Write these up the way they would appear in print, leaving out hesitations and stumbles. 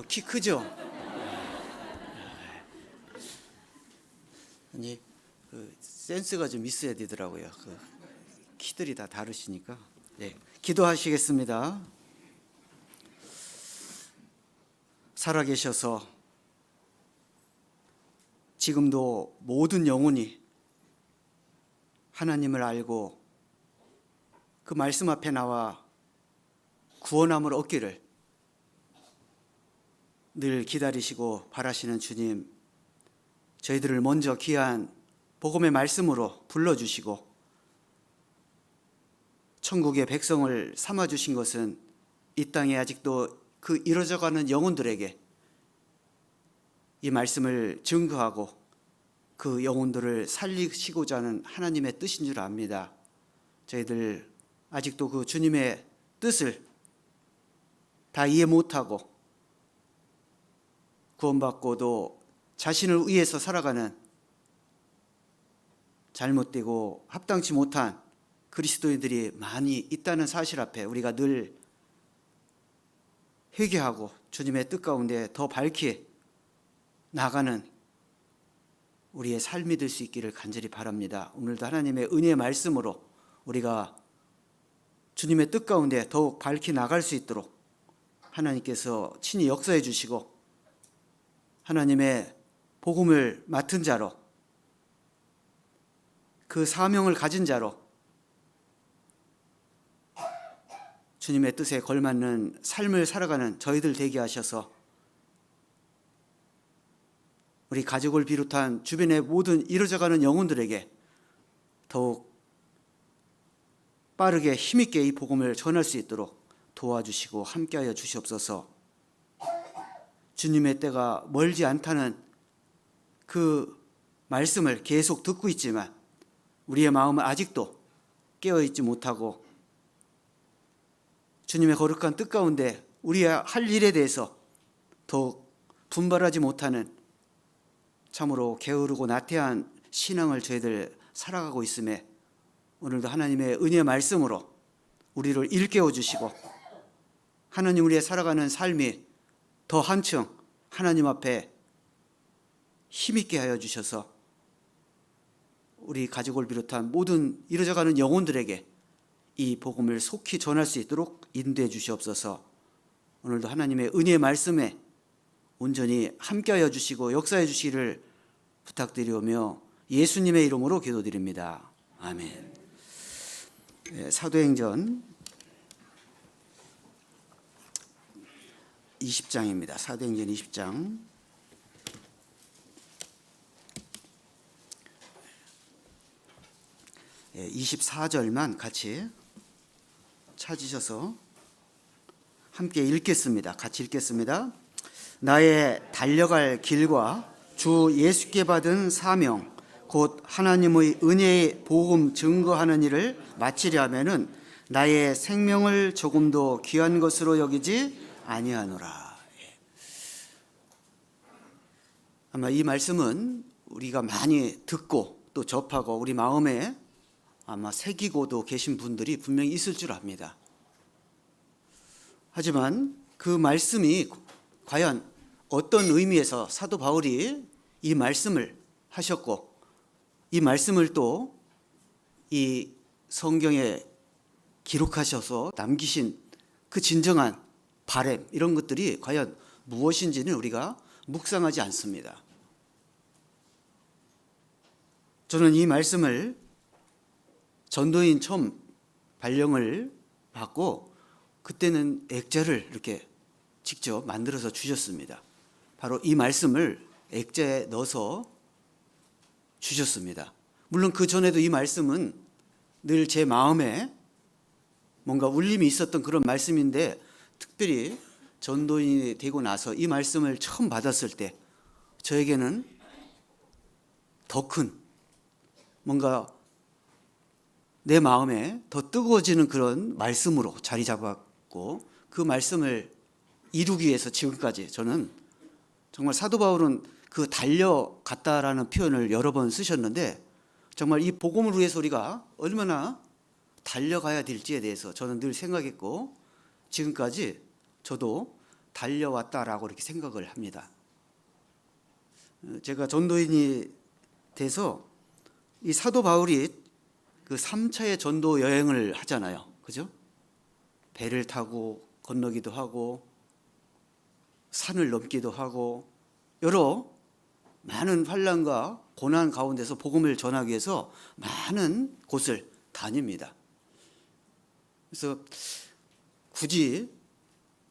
키 크죠? 아니, 센스가 좀 있어야 되더라고요. 키들이 다 다르시니까. 네, 기도하시겠습니다. 살아계셔서 지금도 모든 영혼이 하나님을 알고 그 말씀 앞에 나와 구원함을 얻기를 늘 기다리시고 바라시는 주님, 저희들을 먼저 귀한 복음의 말씀으로 불러주시고 천국의 백성을 삼아주신 것은 이 땅에 아직도 그 이루어져가는 영혼들에게 이 말씀을 증거하고 그 영혼들을 살리시고자 하는 하나님의 뜻인 줄 압니다. 저희들 아직도 그 주님의 뜻을 다 이해 못하고 구원받고도 자신을 위해서 살아가는 잘못되고 합당치 못한 그리스도인들이 많이 있다는 사실 앞에 우리가 늘 회개하고 주님의 뜻 가운데 더 밝히 나가는 우리의 삶이 될 수 있기를 간절히 바랍니다. 오늘도 하나님의 은혜의 말씀으로 우리가 주님의 뜻 가운데 더욱 밝히 나갈 수 있도록 하나님께서 친히 역사해 주시고 하나님의 복음을 맡은 자로 그 사명을 가진 자로 주님의 뜻에 걸맞는 삶을 살아가는 저희들 되게 하셔서 우리 가족을 비롯한 주변의 모든 이루어져가는 영혼들에게 더욱 빠르게 힘있게 이 복음을 전할 수 있도록 도와주시고 함께하여 주시옵소서. 주님의 때가 멀지 않다는 그 말씀을 계속 듣고 있지만 우리의 마음은 아직도 깨어있지 못하고 주님의 거룩한 뜻 가운데 우리의 할 일에 대해서 더욱 분발하지 못하는 참으로 게으르고 나태한 신앙을 저희들 살아가고 있음에 오늘도 하나님의 은혜의 말씀으로 우리를 일깨워 주시고 하나님 우리의 살아가는 삶이 더 한층 하나님 앞에 힘있게 하여 주셔서 우리 가족을 비롯한 모든 이루어져가는 영혼들에게 이 복음을 속히 전할 수 있도록 인도해 주시옵소서. 오늘도 하나님의 은혜의 말씀에 온전히 함께하여 주시고 역사해 주시기를 부탁드리오며 예수님의 이름으로 기도드립니다. 아멘. 사도행전 20장입니다. 사도행전 20장 24절만 같이 찾으셔서 함께 읽겠습니다. 같이 읽겠습니다. 나의 달려갈 길과 주 예수께 받은 사명 곧 하나님의 은혜의 복음 증거하는 일을 마치려 하면은 나의 생명을 조금도 귀한 것으로 여기지 아니하노라. 아마 이 말씀은 우리가 많이 듣고 또 접하고 우리 마음에 아마 새기고도 계신 분들이 분명히 있을 줄 압니다. 하지만 그 말씀이 과연 어떤 의미에서 사도 바울이 이 말씀을 하셨고 이 말씀을 또 이 성경에 기록하셔서 남기신 그 진정한 바람 이런 것들이 과연 무엇인지는 우리가 묵상하지 않습니다. 저는 이 말씀을 전도인 처음 발령을 받고 그때는 액자를 이렇게 직접 만들어서 주셨습니다. 바로 이 말씀을 액자에 넣어서 주셨습니다. 물론 그 전에도 이 말씀은 늘 제 마음에 뭔가 울림이 있었던 그런 말씀인데 특별히 전도인이 되고 나서 이 말씀을 처음 받았을 때 저에게는 더 큰 뭔가 내 마음에 더 뜨거워지는 그런 말씀으로 자리 잡았고 그 말씀을 이루기 위해서 지금까지 저는 정말 사도 바울은 그 달려갔다라는 표현을 여러 번 쓰셨는데 정말 이 복음을 위해서 우리가 얼마나 달려가야 될지에 대해서 저는 늘 생각했고 지금까지 저도 달려왔다라고 이렇게 생각을 합니다. 제가 전도인이 돼서 이 사도 바울이 그 3차의 전도 여행을 하잖아요. 그죠? 배를 타고 건너기도 하고 산을 넘기도 하고 여러 많은 환난과 고난 가운데서 복음을 전하기 위해서 많은 곳을 다닙니다. 그래서 굳이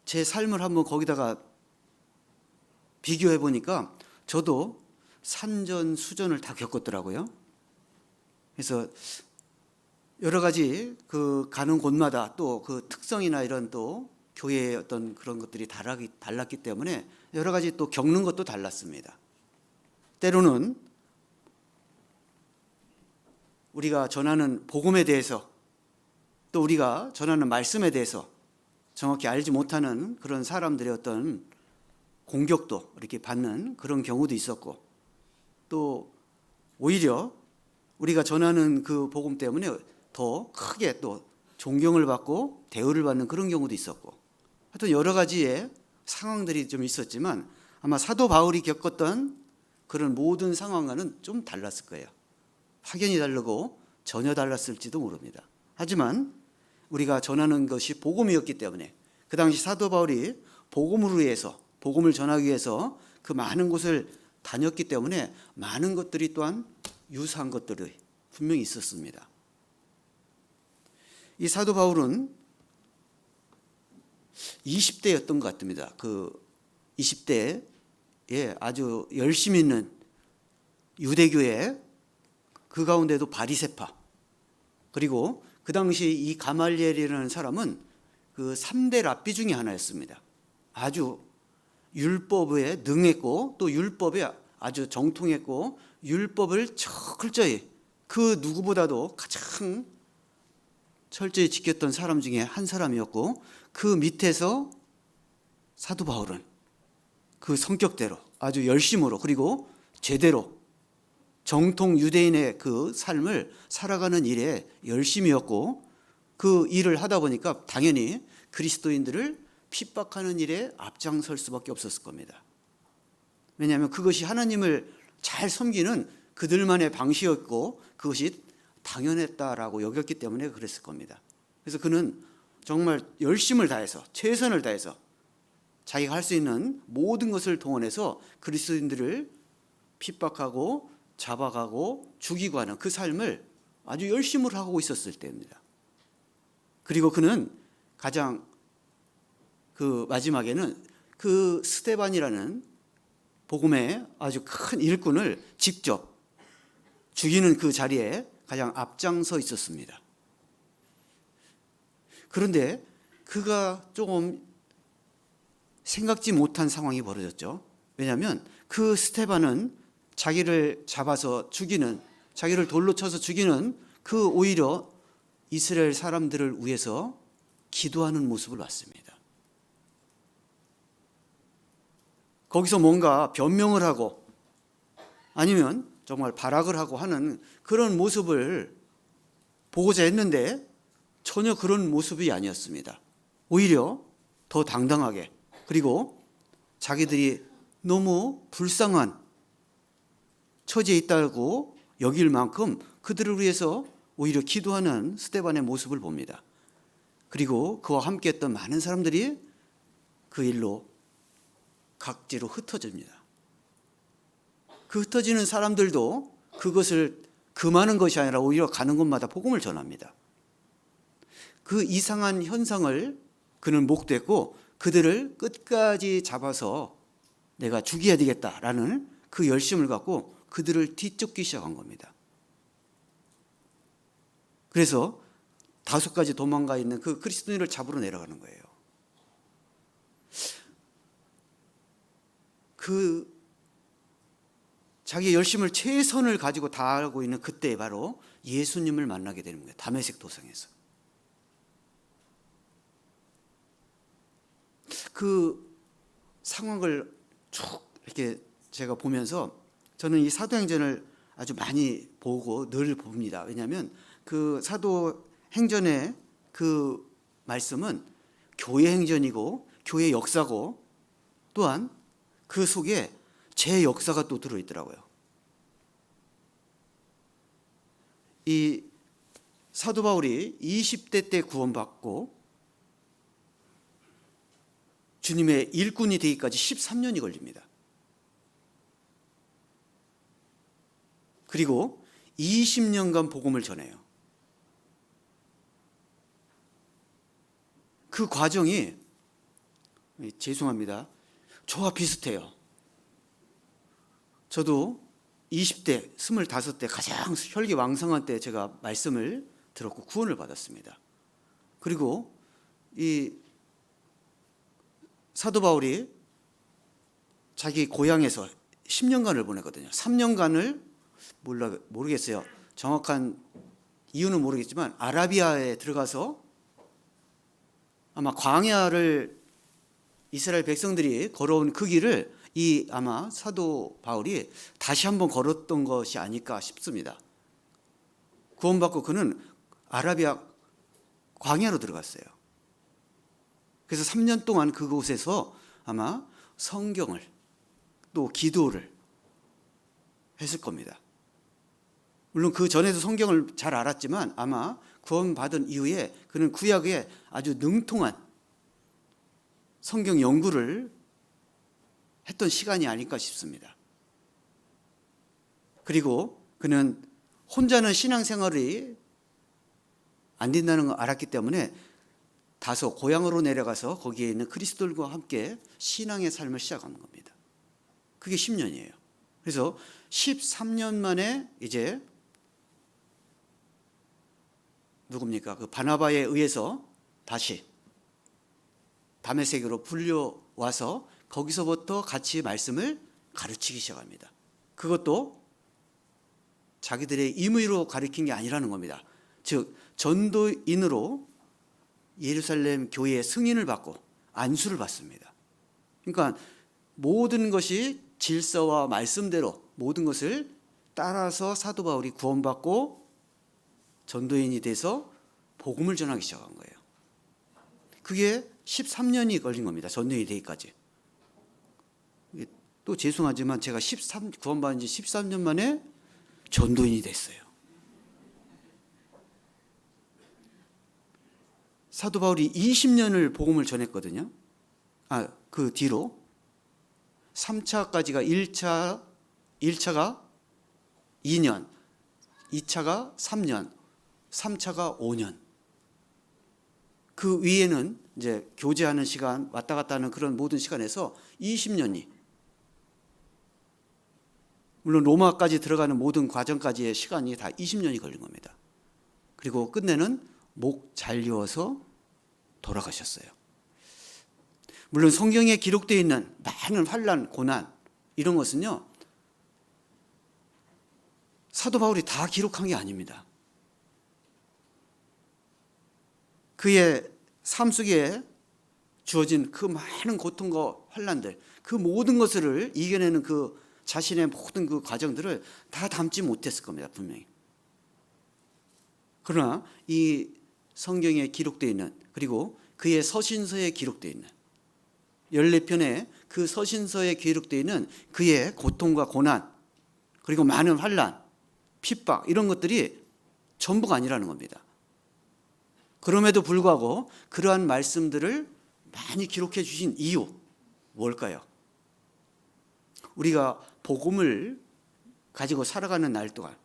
제 삶을 한번 거기다가 비교해 보니까 저도 산전수전을 다 겪었더라고요. 그래서 여러 가지 그 가는 곳마다 또 그 특성이나 이런 또 교회의 어떤 그런 것들이 달랐기 때문에 여러 가지 또 겪는 것도 달랐습니다. 때로는 우리가 전하는 복음에 대해서 또 우리가 전하는 말씀에 대해서 정확히 알지 못하는 그런 사람들의 어떤 공격도 이렇게 받는 그런 경우도 있었고, 또 오히려 우리가 전하는 그 복음 때문에 더 크게 또 존경을 받고 대우를 받는 그런 경우도 있었고, 하여튼 여러 가지의 상황들이 좀 있었지만 아마 사도 바울이 겪었던 그런 모든 상황과는 좀 달랐을 거예요. 확연히 다르고 전혀 달랐을지도 모릅니다. 하지만 우리가 전하는 것이 복음이었기 때문에 그 당시 사도 바울이 복음을 위해서, 복음을 전하기 위해서 그 많은 곳을 다녔기 때문에 많은 것들이 또한 유사한 것들이 분명히 있었습니다. 이 사도 바울은 20대였던 것 같습니다. 그 20대에 아주 열심히 있는 유대교회, 그 가운데도 바리새파, 그리고 그 당시 이 가말리엘이라는 사람은 그 3대 랍비 중에 하나였습니다. 아주 율법에 능했고 또 율법에 아주 정통했고 율법을 철저히 그 누구보다도 가장 철저히 지켰던 사람 중에 한 사람이었고, 그 밑에서 사도 바울은 그 성격대로 아주 열심으로 그리고 제대로 정통 유대인의 그 삶을 살아가는 일에 열심이었고, 그 일을 하다 보니까 당연히 그리스도인들을 핍박하는 일에 앞장설 수밖에 없었을 겁니다. 왜냐하면 그것이 하나님을 잘 섬기는 그들만의 방식이었고 그것이 당연했다라고 여겼기 때문에 그랬을 겁니다. 그래서 그는 정말 열심을 다해서 최선을 다해서 자기가 할 수 있는 모든 것을 동원해서 그리스도인들을 핍박하고 잡아가고 죽이고 하는 그 삶을 아주 열심으로 하고 있었을 때입니다. 그리고 그는 가장 그 마지막에는 그 스데반이라는 복음의 아주 큰 일꾼을 직접 죽이는 그 자리에 가장 앞장서 있었습니다. 그런데 그가 조금 생각지 못한 상황이 벌어졌죠. 왜냐하면 그 스데반은 자기를 잡아서 죽이는, 자기를 돌로 쳐서 죽이는 그 오히려 이스라엘 사람들을 위해서 기도하는 모습을 봤습니다. 거기서 뭔가 변명을 하고 아니면 정말 발악을 하고 하는 그런 모습을 보고자 했는데 전혀 그런 모습이 아니었습니다. 오히려 더 당당하게, 그리고 자기들이 너무 불쌍한 처지에 있다고 여길 만큼 그들을 위해서 오히려 기도하는 스데반의 모습을 봅니다. 그리고 그와 함께했던 많은 사람들이 그 일로 각지로 흩어집니다. 그 흩어지는 사람들도 그것을 금하는 것이 아니라 오히려 가는 곳마다 복음을 전합니다. 그 이상한 현상을 그는 목도했고 그들을 끝까지 잡아서 내가 죽여야 되겠다라는 그 열심을 갖고 그들을 뒤쫓기 시작한 겁니다. 그래서 5가지 도망가 있는 그 그리스도인을 잡으러 내려가는 거예요. 그 자기의 열심을 최선을 가지고 다하고 있는 그때 바로 예수님을 만나게 되는 거예요. 다메섹 도상에서. 그 상황을 쭉 이렇게 제가 보면서 저는 이 사도행전을 아주 많이 보고 늘 봅니다. 왜냐하면 그 사도행전의 그 말씀은 교회 행전이고 교회 역사고 또한 그 속에 제 역사가 또 들어있더라고요. 이 사도 바울이 20대 때 구원받고 주님의 일꾼이 되기까지 13년이 걸립니다. 그리고 20년간 복음을 전해요. 그 과정이, 죄송합니다, 저와 비슷해요. 저도 20대, 25대 가장 혈기왕성한 때 제가 말씀을 들었고 구원을 받았습니다. 그리고 이 사도 바울이 자기 고향에서 10년간을 보냈거든요. 3년간을 모르겠어요. 정확한 이유는 모르겠지만 아라비아에 들어가서 아마 광야를 이스라엘 백성들이 걸어온 그 길을 이 아마 사도 바울이 다시 한번 걸었던 것이 아닐까 싶습니다. 구원받고 그는 아라비아 광야로 들어갔어요. 그래서 3년 동안 그곳에서 아마 성경을 또 기도를 했을 겁니다. 물론 그 전에도 성경을 잘 알았지만 아마 구원받은 이후에 그는 구약에 아주 능통한 성경 연구를 했던 시간이 아닐까 싶습니다. 그리고 그는 혼자는 신앙생활이 안 된다는 걸 알았기 때문에 다소 고향으로 내려가서 거기에 있는 그리스도들과 함께 신앙의 삶을 시작하는 겁니다. 그게 10년이에요. 그래서 13년 만에 이제 누굽니까? 그 바나바에 의해서 다시 다메섹으로 불려와서 거기서부터 같이 말씀을 가르치기 시작합니다. 그것도 자기들의 임의로 가르친 게 아니라는 겁니다. 즉 전도인으로 예루살렘 교회의 승인을 받고 안수를 받습니다. 그러니까 모든 것이 질서와 말씀대로 모든 것을 따라서 사도 바울이 구원받고 전도인이 돼서 복음을 전하기 시작한 거예요. 그게 13년이 걸린 겁니다. 전도인이 되기까지. 또 죄송하지만 제가 구원받은 지 13년 만에 전도인이 됐어요. 사도 바울이 20년을 복음을 전했거든요. 그 뒤로 3차까지가 1차가 2년, 2차가 3년, 3차가 5년. 그 위에는 이제 교제하는 시간, 왔다 갔다 하는 그런 모든 시간에서 20년이, 물론 로마까지 들어가는 모든 과정까지의 시간이 다 20년이 걸린 겁니다. 그리고 끝내는 목 잘리워서 돌아가셨어요. 물론 성경에 기록되어 있는 많은 환난, 고난 이런 것은요, 사도 바울이 다 기록한 게 아닙니다. 그의 삶 속에 주어진 그 많은 고통과 환난들, 그 모든 것을 이겨내는 그 자신의 모든 그 과정들을 다 담지 못했을 겁니다, 분명히. 그러나 이 성경에 기록되어 있는, 그리고 그의 서신서에 기록되어 있는 14편의 그 서신서에 기록되어 있는 그의 고통과 고난, 그리고 많은 환난, 핍박 이런 것들이 전부가 아니라는 겁니다. 그럼에도 불구하고 그러한 말씀들을 많이 기록해 주신 이유 뭘까요? 우리가 복음을 가지고 살아가는 날 동안,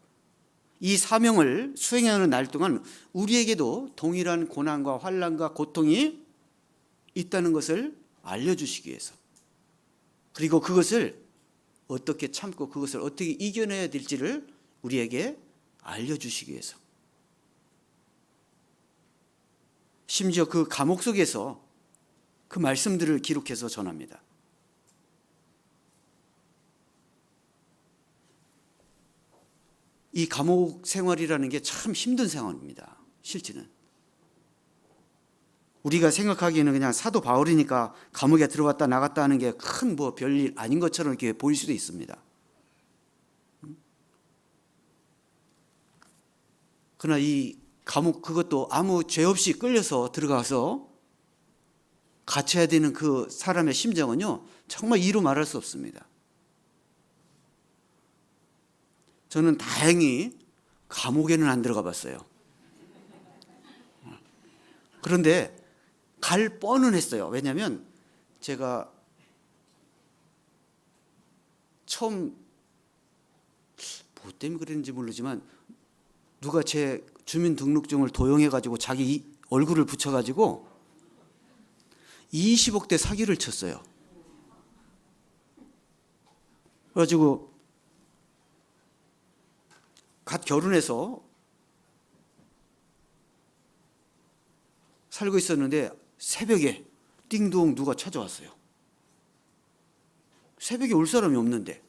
이 사명을 수행하는 날 동안 우리에게도 동일한 고난과 환난과 고통이 있다는 것을 알려주시기 위해서, 그리고 그것을 어떻게 참고 그것을 어떻게 이겨내야 될지를 우리에게 알려주시기 위해서, 심지어 그 감옥 속에서 그 말씀들을 기록해서 전합니다. 이 감옥 생활이라는 게 참 힘든 생활입니다. 실제는 우리가 생각하기에는 그냥 사도 바울이니까 감옥에 들어갔다 나갔다 하는 게 큰 뭐 별일 아닌 것처럼 이렇게 보일 수도 있습니다. 그러나 이 감옥, 그것도 아무 죄 없이 끌려서 들어가서 갇혀야 되는 그 사람의 심정은요, 정말 이루 말할 수 없습니다. 저는 다행히 감옥에는 안 들어가 봤어요. 그런데 갈 뻔은 했어요. 왜냐하면 제가 처음 뭐 때문에 그랬는지 모르지만 누가 제 주민등록증을 도용해가지고 자기 얼굴을 붙여가지고 20억대 사기를 쳤어요. 그래가지고 갓 결혼해서 살고 있었는데 새벽에 띵동 누가 찾아왔어요. 새벽에 올 사람이 없는데.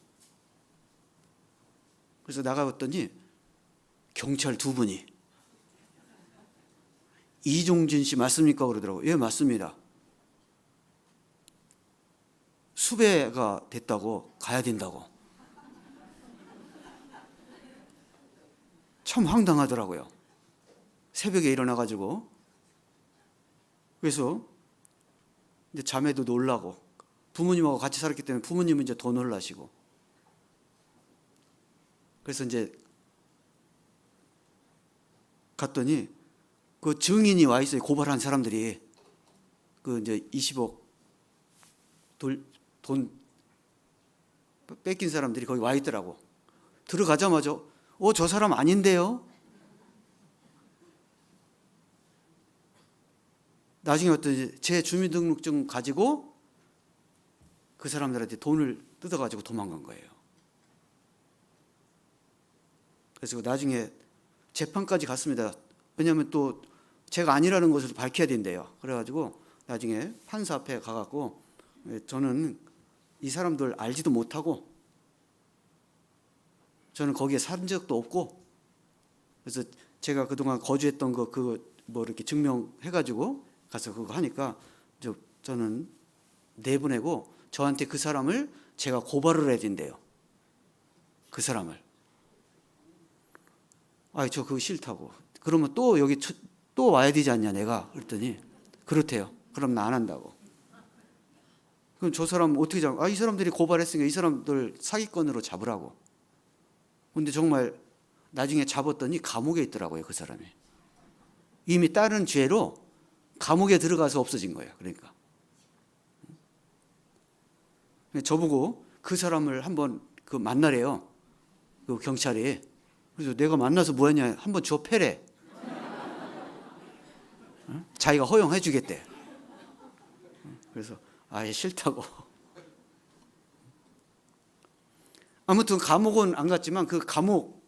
그래서 나가봤더니 경찰 두 분이 이종진 씨 맞습니까? 그러더라고요. 예, 맞습니다. 수배가 됐다고 가야 된다고. 참 황당하더라고요. 새벽에 일어나가지고. 그래서 이제 자매도 놀라고 부모님하고 같이 살았기 때문에 부모님은 이제 더 놀라시고. 그래서 이제 갔더니 그 증인이 와 있어요. 고발한 사람들이 그 이제 20억 돈 뺏긴 사람들이 거기 와 있더라고. 들어가자마자 저 사람 아닌데요? 나중에 어떤 제 주민등록증 가지고 그 사람들한테 돈을 뜯어가지고 도망간 거예요. 그래서 나중에 재판까지 갔습니다. 왜냐하면 또 제가 아니라는 것을 밝혀야 된대요. 그래가지고 나중에 판사 앞에 가갖고 저는 이 사람들 알지도 못하고 저는 거기에 산 적도 없고 그래서 제가 그동안 거주했던 거 뭐 이렇게 증명해가지고 가서 그거 하니까 저는 내보내고 저한테 그 사람을 제가 고발을 해야 된대요. 그 사람을. 저 그거 싫다고. 그러면 또 여기 또 와야 되지 않냐 내가. 그랬더니 그렇대요. 그럼 나 안 한다고. 그럼 저 사람 어떻게 이 사람들이 고발했으니까 이 사람들 사기꾼으로 잡으라고. 근데 정말 나중에 잡았더니 감옥에 있더라고요. 그 사람이. 이미 다른 죄로 감옥에 들어가서 없어진 거예요. 그러니까. 저보고 그 사람을 한번 만나래요. 그 경찰이. 그래서 내가 만나서 뭐 했냐. 한번 줘 패래. 자기가 허용해 주겠대. 그래서 아예 싫다고. 아무튼 감옥은 안 갔지만 그 감옥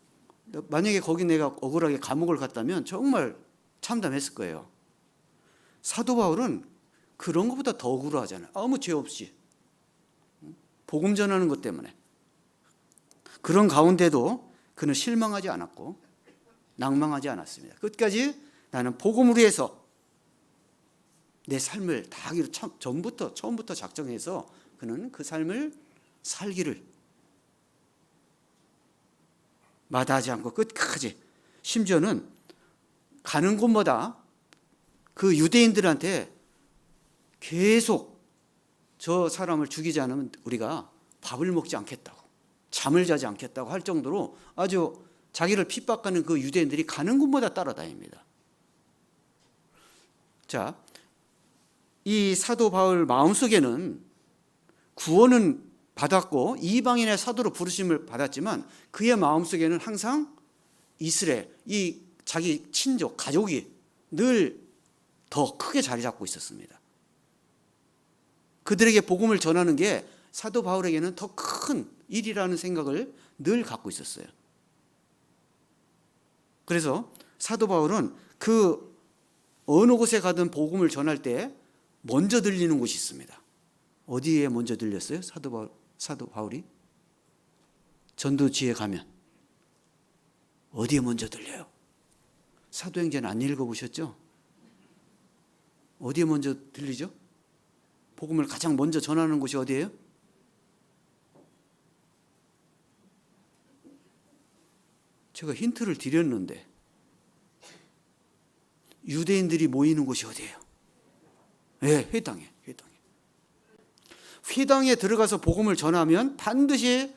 만약에 거기 내가 억울하게 감옥을 갔다면 정말 참담했을 거예요. 사도 바울은 그런 것보다 더 억울하잖아요. 아무 죄 없이 복음 전하는 것 때문에. 그런 가운데도 그는 실망하지 않았고 낭망하지 않았습니다. 끝까지 나는 복음을 위해서 내 삶을 다하기로 처음부터 작정해서 그는 그 삶을 살기를 마다하지 않고 끝까지, 심지어는 가는 곳마다 그 유대인들한테 계속 저 사람을 죽이지 않으면 우리가 밥을 먹지 않겠다고, 잠을 자지 않겠다고 할 정도로 아주 자기를 핍박하는 그 유대인들이 가는 곳마다 따라다닙니다. 자, 이 사도 바울 마음속에는 구원은 받았고 이방인의 사도로 부르심을 받았지만 그의 마음속에는 항상 이스라엘, 이 자기 친족, 가족이 늘 더 크게 자리 잡고 있었습니다. 그들에게 복음을 전하는 게 사도 바울에게는 더 큰 일이라는 생각을 늘 갖고 있었어요. 그래서 사도 바울은 그 어느 곳에 가든 복음을 전할 때 먼저 들리는 곳이 있습니다. 어디에 먼저 들렸어요? 사도 바울이? 전도지에 가면 어디에 먼저 들려요? 사도행전 안 읽어보셨죠? 어디에 먼저 들리죠? 복음을 가장 먼저 전하는 곳이 어디예요? 제가 힌트를 드렸는데 유대인들이 모이는 곳이 어디예요? 예, 회당에. 회당에 들어가서 복음을 전하면 반드시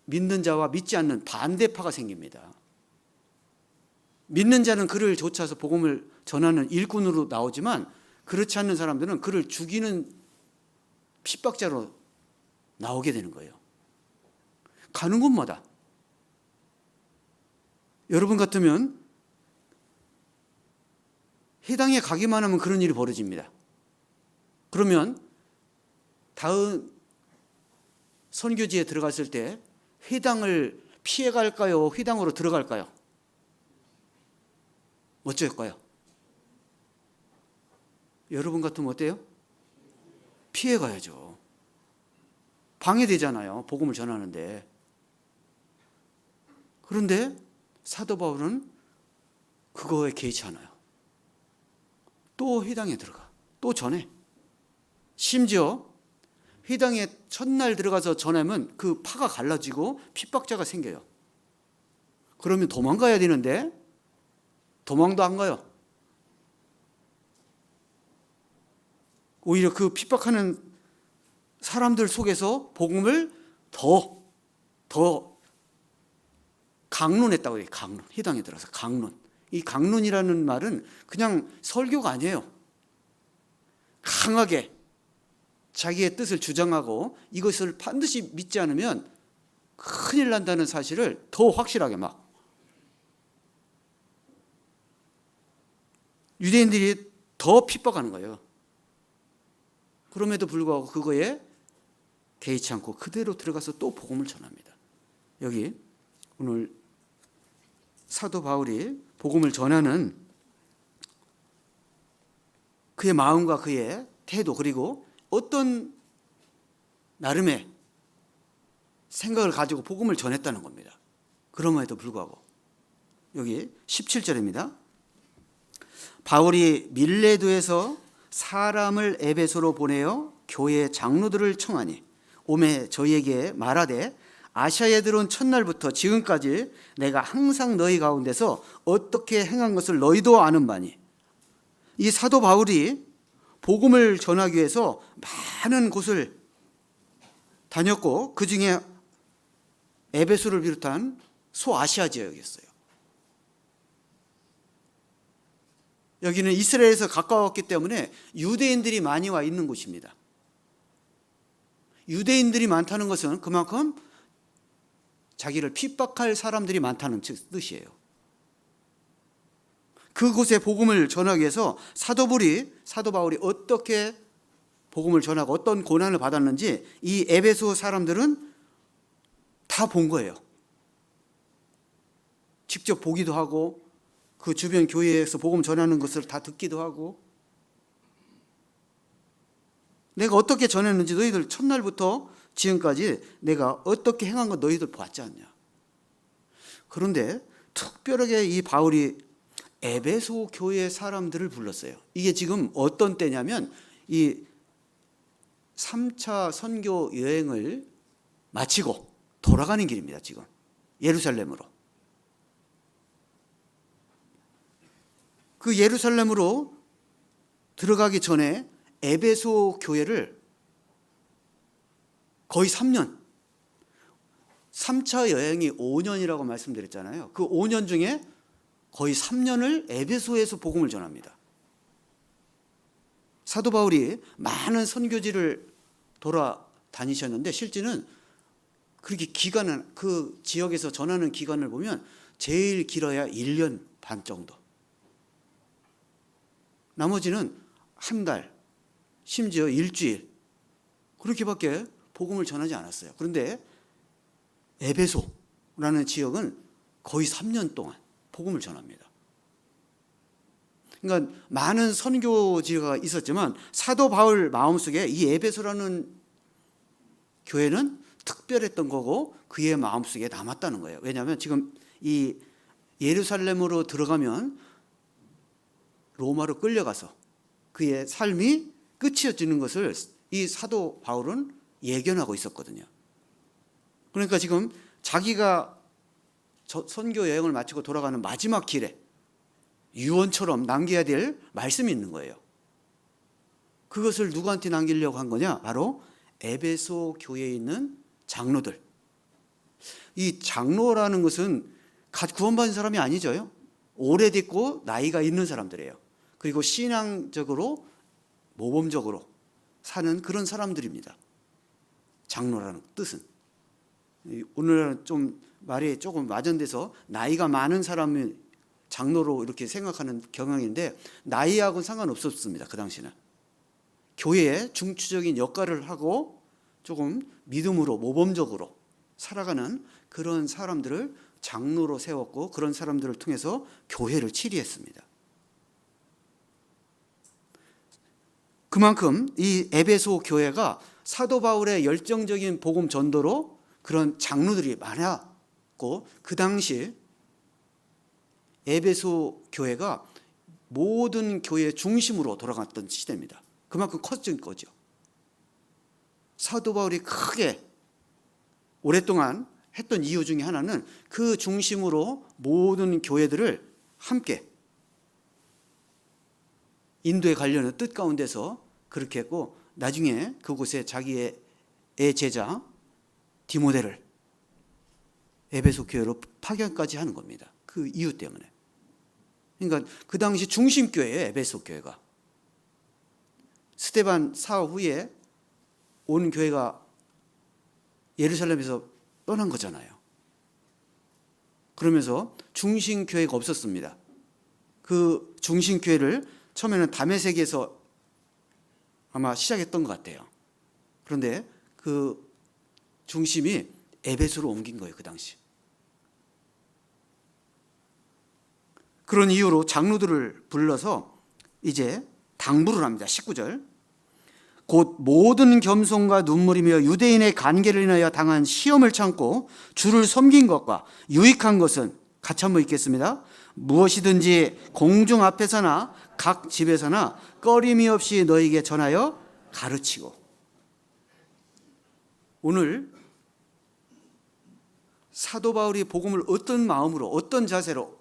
믿는 자와 믿지 않는 반대파가 생깁니다. 믿는 자는 그를 좇아서 복음을 전하는 일꾼으로 나오지만 그렇지 않는 사람들은 그를 죽이는 핍박자로 나오게 되는 거예요. 가는 곳마다. 여러분 같으면 해당에 가기만 하면 그런 일이 벌어집니다. 그러면 다음 선교지에 들어갔을 때 회당을 피해갈까요? 회당으로 들어갈까요? 어쩔까요? 여러분 같으면 어때요? 피해가야죠. 방해되잖아요. 복음을 전하는데. 그런데 사도 바울은 그거에 개의치 않아요. 또 회당에 들어가. 또 전해. 심지어 회당에 첫날 들어가서 전하면 그 파가 갈라지고 핍박자가 생겨요. 그러면 도망가야 되는데 도망도 안 가요. 오히려 그 핍박하는 사람들 속에서 복음을 더 강론했다고 해요. 강론. 회당에 들어서 강론. 이 강론이라는 말은 그냥 설교가 아니에요. 강하게 자기의 뜻을 주장하고 이것을 반드시 믿지 않으면 큰일 난다는 사실을 더 확실하게 막 유대인들이 더 핍박하는 거예요. 그럼에도 불구하고 그거에 개의치 않고 그대로 들어가서 또 복음을 전합니다. 여기 오늘 사도 바울이 복음을 전하는 그의 마음과 그의 태도 그리고 어떤 나름의 생각을 가지고 복음을 전했다는 겁니다. 그럼에도 불구하고 여기 17절입니다. 바울이 밀레도에서 사람을 에베소로 보내어 교회 장로들을 청하니 오매 저희에게 말하되 아시아에 들어온 첫날부터 지금까지 내가 항상 너희 가운데서 어떻게 행한 것을 너희도 아는 바니. 이 사도 바울이 복음을 전하기 위해서 많은 곳을 다녔고 그 중에 에베소를 비롯한 소아시아 지역이었어요. 여기는 이스라엘에서 가까웠기 때문에 유대인들이 많이 와 있는 곳입니다. 유대인들이 많다는 것은 그만큼 자기를 핍박할 사람들이 많다는 뜻이에요. 그곳에 복음을 전하기 위해서 사도 바울이 어떻게 복음을 전하고 어떤 고난을 받았는지 이 에베소 사람들은 다 본 거예요. 직접 보기도 하고 그 주변 교회에서 복음 전하는 것을 다 듣기도 하고 내가 어떻게 전했는지 너희들 첫날부터 지금까지 내가 어떻게 행한 거 너희들 봤지 않냐. 그런데 특별하게 이 바울이 에베소 교회 사람들을 불렀어요. 이게 지금 어떤 때냐면 이 3차 선교 여행을 마치고 돌아가는 길입니다. 지금 예루살렘으로. 그 예루살렘으로 들어가기 전에 에베소 교회를 거의 3년 3차 여행이 5년이라고 말씀드렸잖아요. 그 5년 중에 거의 3년을 에베소에서 복음을 전합니다. 사도 바울이 많은 선교지를 돌아다니셨는데 실제는 그렇게 기간은 그 지역에서 전하는 기간을 보면 제일 길어야 1년 반 정도. 나머지는 한 달, 심지어 일주일 그렇게밖에 복음을 전하지 않았어요. 그런데 에베소라는 지역은 거의 3년 동안 복음을 전합니다. 그러니까 많은 선교지가 있었지만 사도 바울 마음속에 이 에베소라는 교회는 특별했던 거고 그의 마음속에 남았다는 거예요. 왜냐하면 지금 이 예루살렘으로 들어가면 로마로 끌려가서 그의 삶이 끝이어지는 것을 이 사도 바울은 예견하고 있었거든요. 그러니까 지금 자기가 선교 여행을 마치고 돌아가는 마지막 길에 유언처럼 남겨야 될 말씀이 있는 거예요. 그것을 누구한테 남기려고 한 거냐? 바로 에베소 교회에 있는 장로들. 이 장로라는 것은 갓 구원받은 사람이 아니죠. 오래됐고 나이가 있는 사람들이에요. 그리고 신앙적으로 모범적으로 사는 그런 사람들입니다. 장로라는 뜻은. 오늘은 좀 말이 조금 와전돼서 나이가 많은 사람을 장로로 이렇게 생각하는 경향인데 나이하고는 상관없었습니다. 그 당시는. 교회에 중추적인 역할을 하고 조금 믿음으로 모범적으로 살아가는 그런 사람들을 장로로 세웠고 그런 사람들을 통해서 교회를 치리했습니다. 그만큼 이 에베소 교회가 사도 바울의 열정적인 복음 전도로 그런 장로들이 많았고 그 당시 에베소 교회가 모든 교회의 중심으로 돌아갔던 시대입니다. 그만큼 컸던 거죠. 사도 바울이 크게 오랫동안 했던 이유 중에 하나는 그 중심으로 모든 교회들을 함께 인도에 가려는 뜻 가운데서 그렇게 했고 나중에 그곳에 자기의 제자 디모데를 에베소 교회로 파견까지 하는 겁니다. 그 이유 때문에. 그러니까 그 당시 중심교회예요. 에베소 교회가. 스데반 사후 후에 온 교회가 예루살렘에서 떠난 거잖아요. 그러면서 중심교회가 없었습니다. 그 중심교회를 처음에는 다메섹에서 아마 시작했던 것 같아요. 그런데 그 중심이 에베소로 옮긴 거예요. 그 당시. 그런 이유로 장로들을 불러서 이제 당부를 합니다. 19절. 곧 모든 겸손과 눈물이며 유대인의 간계를 인하여 당한 시험을 참고 주를 섬긴 것과 유익한 것은 같이 한번 읽겠습니다. 무엇이든지 공중 앞에서나 각 집에서나 꺼림이 없이 너에게 전하여 가르치고. 오늘 사도 바울이 복음을 어떤 마음으로 어떤 자세로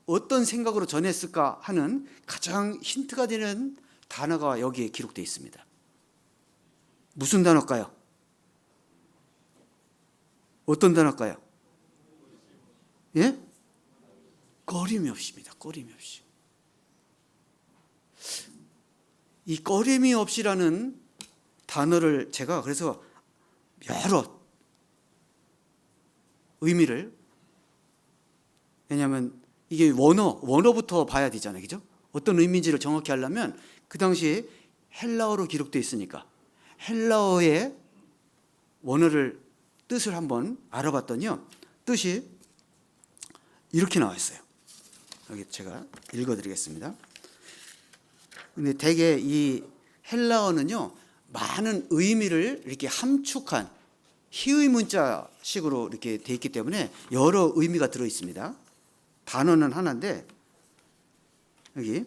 어떤 생각으로 전했을까 하는 가장 힌트가 되는 단어가 여기에 기록되어 있습니다. 무슨 단어일까요? 어떤 단어일까요? 예? 꺼림이 없습니다. 꺼림이 없이. 이 꺼림이 없이라는 단어를 제가 그래서 여러 의미를, 왜냐하면 이게 원어부터 봐야 되잖아요. 그죠? 어떤 의미인지를 정확히 하려면 그 당시에 헬라어로 기록되어 있으니까 헬라어의 원어를 뜻을 한번 알아봤더니요. 뜻이 이렇게 나와 있어요. 여기 제가 읽어드리겠습니다. 근데 대개 이 헬라어는요, 많은 의미를 이렇게 함축한 희의 문자식으로 이렇게 돼 있기 때문에 여러 의미가 들어 있습니다. 단어는 하나인데 여기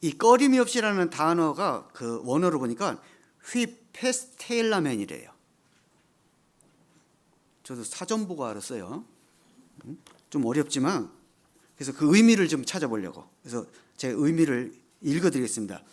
이 꺼림이 없이라는 단어가 그 원어로 보니까 휘페스텔라멘이래요. 저도 사전 보고 알았어요. 좀 어렵지만 그래서 그 의미를 좀 찾아보려고. 그래서 제 의미를 읽어드리겠습니다.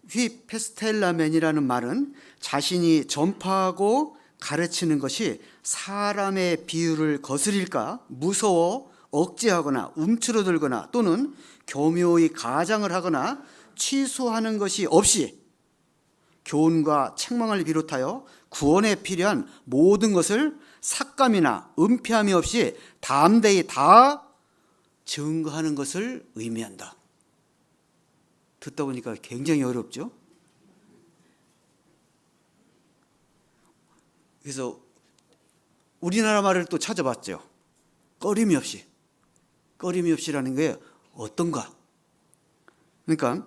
휘페스텔라멘이라는 말은 자신이 전파하고 가르치는 것이 사람의 비유를 거스릴까 무서워 억제하거나 움츠러들거나 또는 교묘히 가장을 하거나 취소하는 것이 없이 교훈과 책망을 비롯하여 구원에 필요한 모든 것을 삭감이나 은폐함이 없이 담대히 다 증거하는 것을 의미한다. 듣다 보니까 굉장히 어렵죠? 그래서 우리나라 말을 또 찾아봤죠. 꺼림이 없이. 꺼림이 없이라는 게 어떤가? 그러니까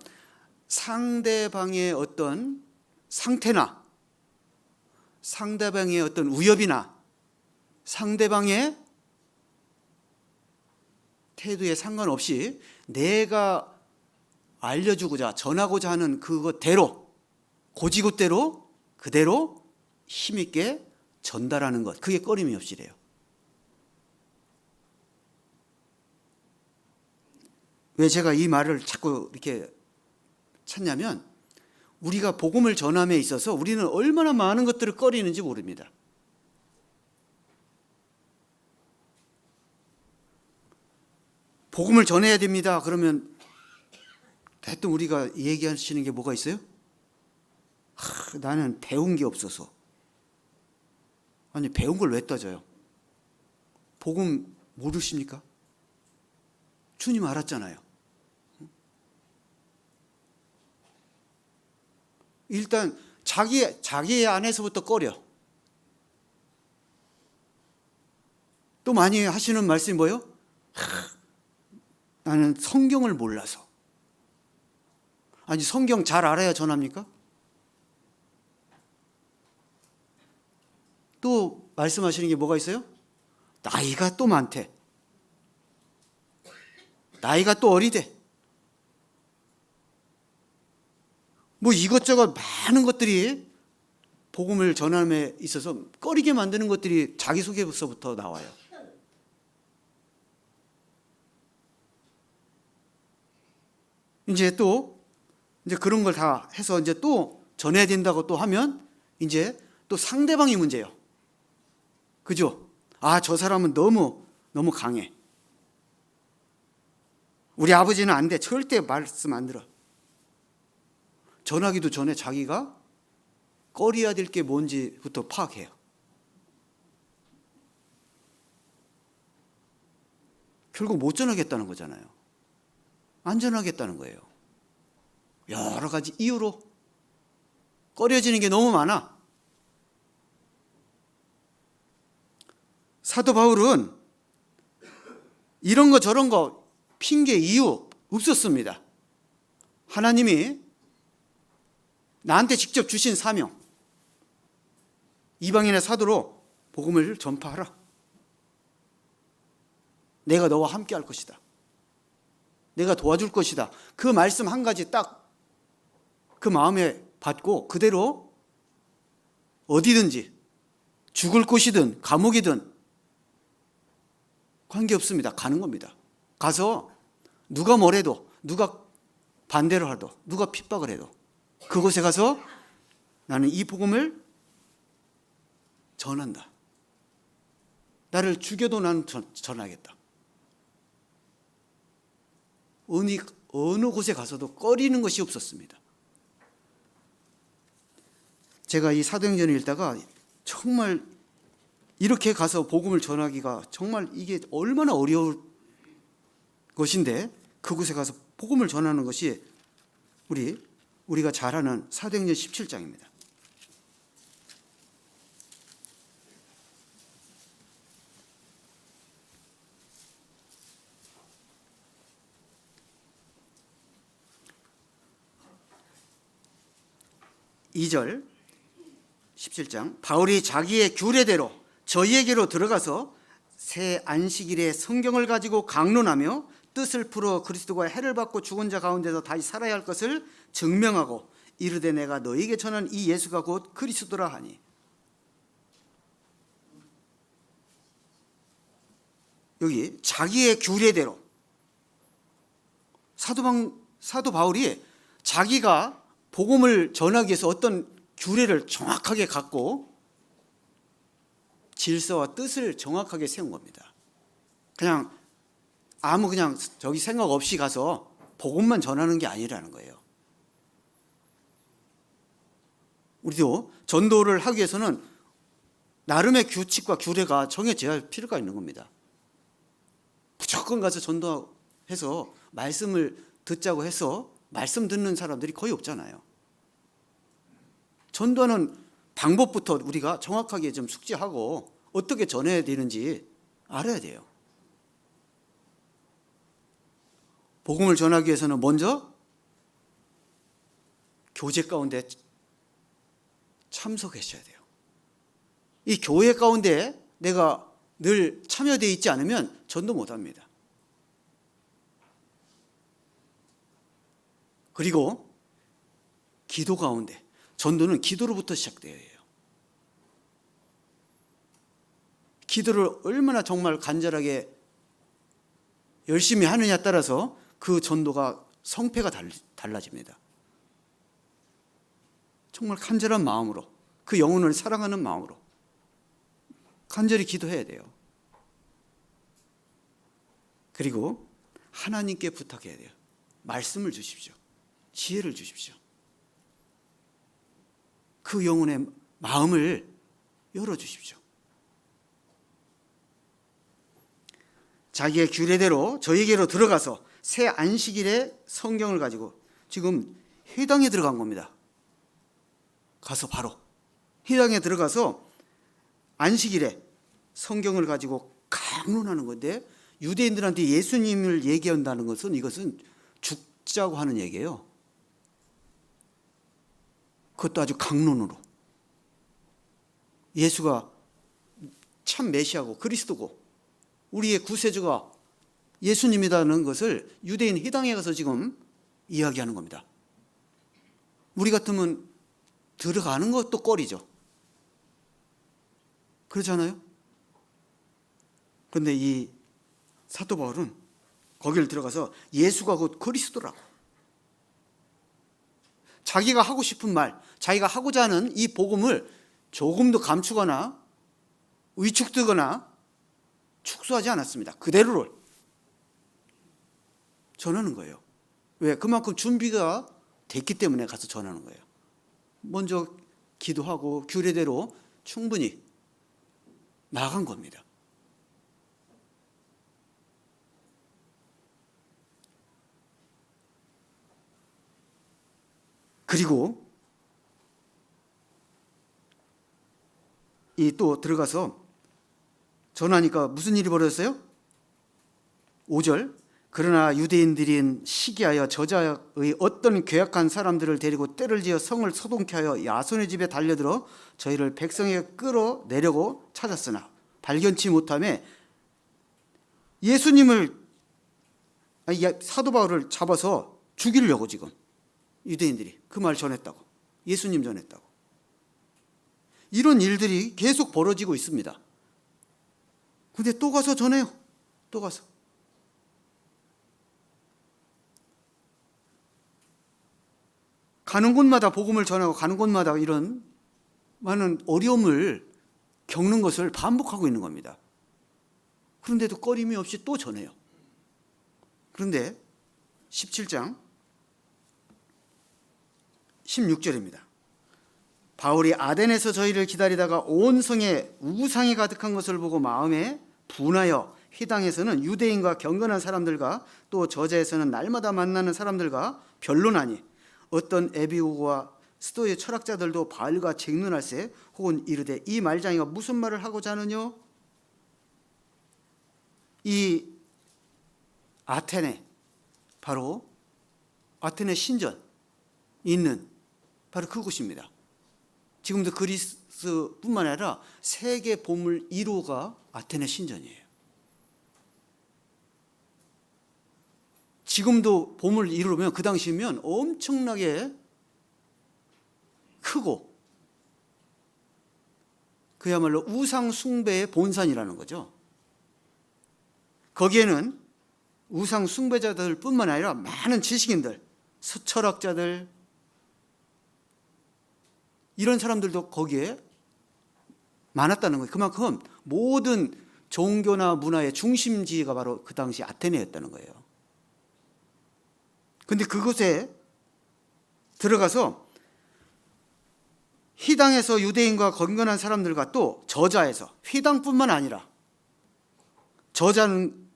상대방의 어떤 상태나 상대방의 어떤 위협이나 상대방의 태도에 상관없이 내가 알려주고자 전하고자 하는 그것대로 고지고대로 그대로 힘있게 전달하는 것, 그게 꺼림이 없이래요. 왜 제가 이 말을 자꾸 이렇게 찾냐면 우리가 복음을 전함에 있어서 우리는 얼마나 많은 것들을 꺼리는지 모릅니다. 복음을 전해야 됩니다. 그러면 대뜸 우리가 얘기하시는 게 뭐가 있어요? 나는 배운 게 없어서. 아니, 배운 걸 왜 따져요? 복음 모르십니까? 주님 알았잖아요. 일단 자기 안에서부터 꺼려. 또 많이 하시는 말씀이 뭐예요? 나는 성경을 몰라서. 아니, 성경 잘 알아야 전합니까? 또 말씀하시는 게 뭐가 있어요? 나이가 또 많대. 나이가 또 어리대. 뭐 이것저것 많은 것들이 복음을 전함에 있어서 꺼리게 만드는 것들이 자기소개서부터 나와요. 이제 그런 걸 다 해서 이제 또 전해야 된다고 또 하면 이제 또 상대방이 문제예요. 그죠? 저 사람은 너무 강해. 우리 아버지는 안 돼. 절대 말씀 안 들어. 전하기도 전에 자기가 꺼려야 될 게 뭔지부터 파악해요. 결국 못 전하겠다는 거잖아요. 안 전하겠다는 거예요. 여러 가지 이유로 꺼려지는 게 너무 많아. 사도 바울은 이런 거 저런 거 핑계 이유 없었습니다. 하나님이 나한테 직접 주신 사명, 이방인의 사도로 복음을 전파하라. 내가 너와 함께 할 것이다. 내가 도와줄 것이다. 그 말씀 한 가지 딱 그 마음에 받고 그대로 어디든지 죽을 곳이든 감옥이든 관계없습니다. 가는 겁니다. 가서 누가 뭐래도, 누가 반대를 하도, 누가 핍박을 해도 그곳에 가서 나는 이 복음을 전한다. 나를 죽여도 나는 전하겠다. 어느 곳에 가서도 꺼리는 것이 없었습니다. 제가 이 사도행전을 읽다가 정말 이렇게 가서 복음을 전하기가 정말 이게 얼마나 어려울 것인데 그곳에 가서 복음을 전하는 것이 우리가 잘 아는 사도행전 17장입니다. (2절) 17장 바울이 자기의 규례대로 저희에게로 들어가서 새 안식일에 성경을 가지고 강론하며 뜻을 풀어 그리스도가 해를 받고 죽은 자 가운데서 다시 살아야 할 것을 증명하고 이르되 내가 너희에게 전한 이 예수가 곧 그리스도라 하니. 여기 자기의 규례대로 사도 바울이 자기가 복음을 전하기 위해서 어떤 규례를 정확하게 갖고 질서와 뜻을 정확하게 세운 겁니다. 그냥 저기 생각 없이 가서 복음만 전하는 게 아니라는 거예요. 우리도 전도를 하기 위해서는 나름의 규칙과 규례가 정해져야 할 필요가 있는 겁니다. 무조건 가서 전도해서 말씀을 듣자고 해서 말씀 듣는 사람들이 거의 없잖아요. 전도하는 방법부터 우리가 정확하게 좀 숙지하고 어떻게 전해야 되는지 알아야 돼요. 복음을 전하기 위해서는 먼저 교제 가운데 참석하셔야 돼요. 이 교회 가운데 내가 늘 참여되어 있지 않으면 전도 못합니다. 그리고 기도 가운데, 전도는 기도로부터 시작되어야 해요. 기도를 얼마나 정말 간절하게 열심히 하느냐에 따라서 그 전도가 성패가 달라집니다. 정말 간절한 마음으로, 그 영혼을 사랑하는 마음으로 간절히 기도해야 돼요. 그리고 하나님께 부탁해야 돼요. 말씀을 주십시오. 지혜를 주십시오. 그 영혼의 마음을 열어주십시오. 자기의 규례대로 저에게로 들어가서 새 안식일에 성경을 가지고 지금 회당에 들어간 겁니다. 가서 바로 회당에 들어가서 안식일에 성경을 가지고 강론하는 건데, 유대인들한테 예수님을 얘기한다는 것은 이것은 죽자고 하는 얘기예요. 그것도 아주 강론으로. 예수가 참 메시아고 그리스도고 우리의 구세주가 예수님이라는 것을 유대인 회당에 가서 지금 이야기하는 겁니다. 우리 같으면 들어가는 것도 꼴이죠. 그렇잖아요? 그런데 이 사도 바울은 거기를 들어가서 예수가 곧 그리스도라고, 자기가 하고 싶은 말, 자기가 하고자 하는 이 복음을 조금도 감추거나 위축되거나 축소하지 않았습니다. 그대로를 전하는 거예요. 왜? 그만큼 준비가 됐기 때문에 가서 전하는 거예요. 먼저 기도하고 규례대로 충분히 나간 겁니다. 그리고 이 또 들어가서 전하니까 무슨 일이 벌어졌어요? 5절, 그러나 유대인들인 시기하여 저자의 어떤 괴악한 사람들을 데리고 때를 지어 성을 소동케 하여 야손의 집에 달려들어 저희를 백성에게 끌어내려고 찾았으나 발견치 못하며 예수님을, 사도 바울을 잡아서 죽이려고 지금 유대인들이 그 말 전했다고, 예수님 전했다고. 이런 일들이 계속 벌어지고 있습니다. 근데 또 가서 전해요. 또 가서. 가는 곳마다 복음을 전하고 가는 곳마다 이런 많은 어려움을 겪는 것을 반복하고 있는 겁니다. 그런데도 꺼림이 없이 또 전해요. 그런데 17장 16절입니다. 바울이 아덴에서 저희를 기다리다가 온 성에 우상이 가득한 것을 보고 마음에 분하여 회당에서는 유대인과 경건한 사람들과 또 저자에서는 날마다 만나는 사람들과 변론하니 어떤 에비우고와 스토의 철학자들도 바울과 쟁론할세 혹은 이르되 이 말장이가 무슨 말을 하고자 하느냐. 이 아테네, 바로 아테네 신전 있는 바로 그곳입니다. 지금도 그리스뿐만 아니라 세계 보물 1호가 아테네 신전이에요. 지금도 보물 1호면 그 당시면 엄청나게 크고 그야말로 우상 숭배의 본산이라는 거죠. 거기에는 우상 숭배자들 뿐만 아니라 많은 지식인들, 철학자들, 이런 사람들도 거기에 많았다는 거예요. 그만큼 모든 종교나 문화의 중심지가 바로 그 당시 아테네였다는 거예요. 그런데 그곳에 들어가서 회당에서 유대인과 건건한 사람들과 또 저자에서, 회당뿐만 아니라 저자는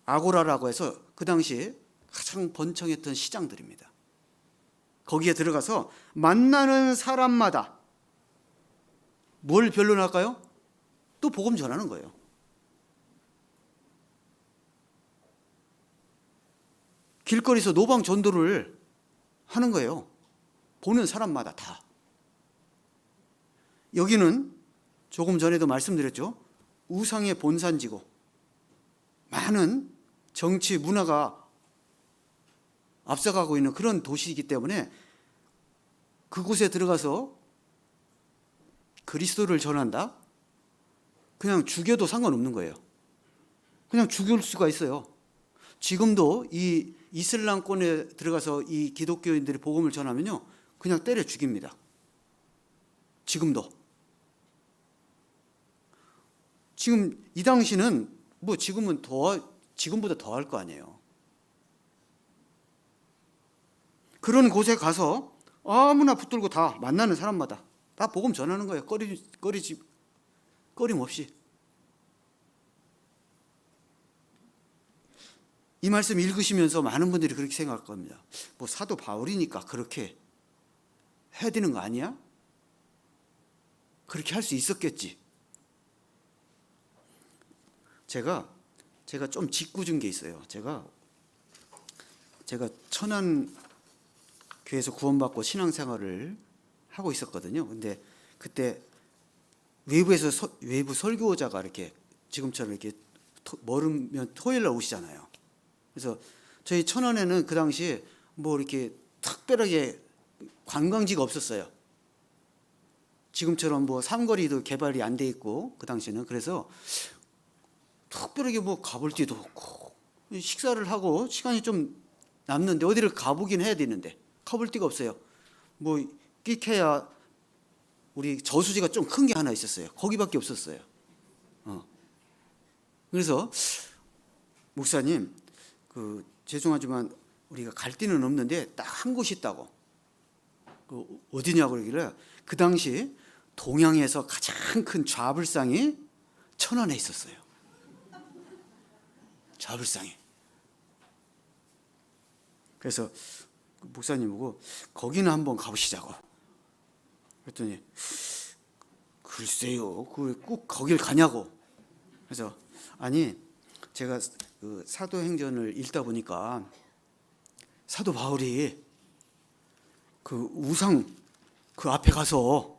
아고라라고 해서 그 당시 가장 번창했던 시장들입니다. 거기에 들어가서 만나는 사람마다 뭘 변론할까요? 또 복음 전하는 거예요. 길거리에서 노방 전도를 하는 거예요. 보는 사람마다 다. 여기는 조금 전에도 말씀드렸죠. 우상의 본산지고 많은 정치, 문화가 앞서가고 있는 그런 도시이기 때문에 그곳에 들어가서 그리스도를 전한다? 그냥 죽여도 상관없는 거예요. 그냥 죽일 수가 있어요. 지금도 이 이슬람권에 들어가서 이 기독교인들이 복음을 전하면요, 그냥 때려 죽입니다. 지금도. 지금 이 당시는 뭐 지금은 지금보다 더 할 거 아니에요. 그런 곳에 가서 아무나 붙들고 다 만나는 사람마다 다 복음 전하는 거예요. 꺼림없이. 이 말씀 읽으시면서 많은 분들이 그렇게 생각할 겁니다. 뭐 사도 바울이니까 그렇게 해야 되는 거 아니야? 그렇게 할 수 있었겠지. 제가 좀 짓궂은 게 있어요. 제가 천안 교회에서 구원받고 신앙생활을 하고 있었거든요. 근데 그때 외부 설교자가 이렇게 지금처럼 이렇게 멀으면 토요일 날 오시잖아요. 그래서 저희 천안에는 그 당시 뭐 이렇게 특별하게 관광지가 없었어요. 지금처럼 뭐 삼거리도 개발이 안 돼 있고 그 당시에는. 그래서 특별하게 뭐 가볼 데도 없고 식사를 하고 시간이 좀 남는데 어디를 가보긴 해야 되는데 가볼 데가 없어요. 뭐 끼케야 우리 저수지가 좀 큰 게 하나 있었어요. 거기밖에 없었어요. 그래서 목사님, 죄송하지만 우리가 갈 데는 없는데 딱 한 곳이 있다고. 어디냐고 그러길래 그 당시 동양에서 가장 큰 좌불상이 천안에 있었어요. 좌불상이. 그래서 목사님 보고 거기는 한번 가보시자고. 그랬더니 글쎄요, 꼭 거길 가냐고. 그래서 아니, 제가 그 사도행전을 읽다 보니까 사도 바울이 그 우상 그 앞에 가서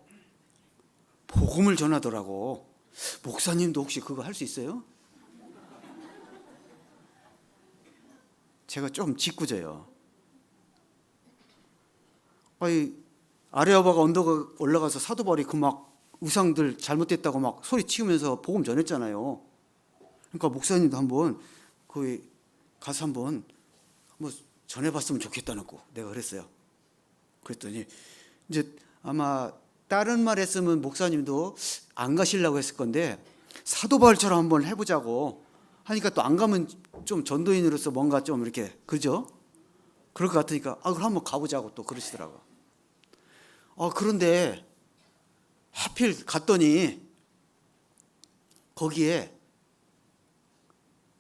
복음을 전하더라고. 목사님도 혹시 그거 할 수 있어요? 제가 좀 짓궂어요. 아니, 아레아바가 언덕에 올라가서 사도 바울이 그 막 우상들 잘못됐다고 막 소리 치우면서 복음 전했잖아요. 그러니까 목사님도 한번 거기 가서 한번 전해봤으면 좋겠다는 거 내가 그랬어요. 그랬더니 이제 아마 다른 말 했으면 목사님도 안 가시려고 했을 건데 사도 바울처럼 한번 해보자고 하니까 또 안 가면 좀 전도인으로서 뭔가 좀 이렇게 그죠? 그럴 것 같으니까 그럼 한번 가보자고 또 그러시더라고. 그런데 하필 갔더니 거기에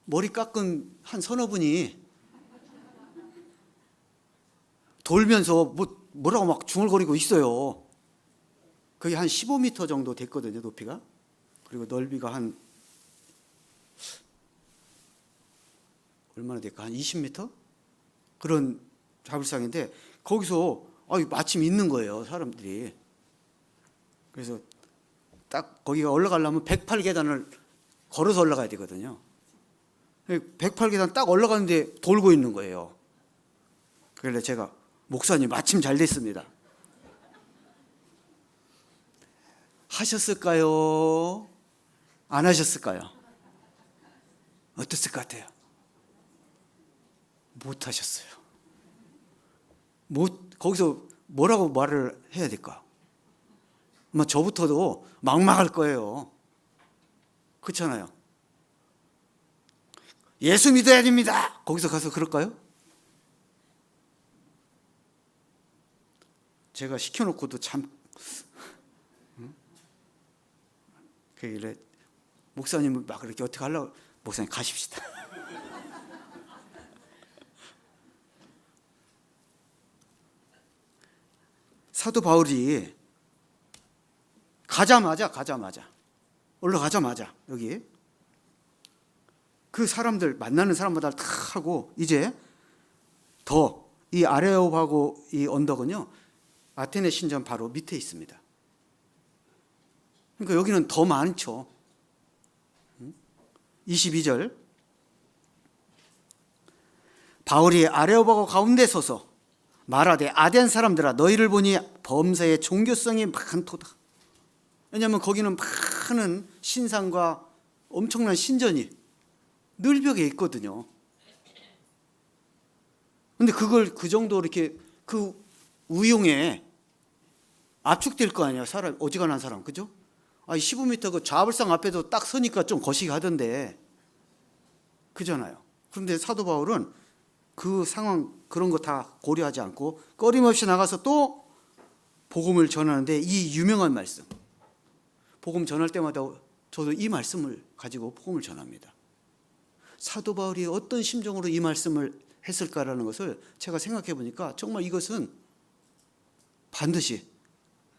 머리 깎은 한 서너 분이 돌면서 뭐라고 막 중얼거리고 있어요. 그게 한 15m 정도 됐거든요, 높이가. 그리고 넓이가 한 얼마나 될까? 한 20m? 그런 좌불상인데 거기서 마침 있는 거예요, 사람들이. 그래서 딱 거기가 올라가려면 108계단을 걸어서 올라가야 되거든요. 108계단 딱 올라가는데 돌고 있는 거예요. 그래서 제가 목사님 마침 잘 됐습니다. 하셨을까요? 안 하셨을까요? 어땠을 것 같아요? 못 하셨어요. 거기서 뭐라고 말을 해야 될까? 아마 저부터도 막막할 거예요. 그렇잖아요. 예수 믿어야 됩니다. 거기서 가서 그럴까요? 제가 시켜놓고도 참 그래 목사님은 막 그렇게 어떻게 하려고. 목사님 가십시다. 사도 바울이 가자마자 올라가자마자 여기 그 사람들 만나는 사람마다 다 하고 이제 더 이 아레오바고 이 언덕은요 아테네 신전 바로 밑에 있습니다. 그러니까 여기는 더 많죠. 22절 바울이 아레오바고 가운데 서서 말하되 아덴 사람들아 너희를 보니 범사의 종교성이 많도다. 왜냐하면 거기는 많은 신상과 엄청난 신전이 늘벽에 있거든요. 근데 그걸 그 정도 이렇게 그 우용에 압축될 거 아니야. 사람, 어지간한 사람. 그죠? 15m 그 좌불상 앞에도 딱 서니까 좀 거시기 하던데. 그잖아요. 그런데 사도 바울은 그 상황, 그런 거 다 고려하지 않고 꺼림없이 나가서 또 복음을 전하는데, 이 유명한 말씀. 복음 전할 때마다 저도 이 말씀을 가지고 복음을 전합니다. 사도 바울이 어떤 심정으로 이 말씀을 했을까라는 것을 제가 생각해 보니까 정말 이것은 반드시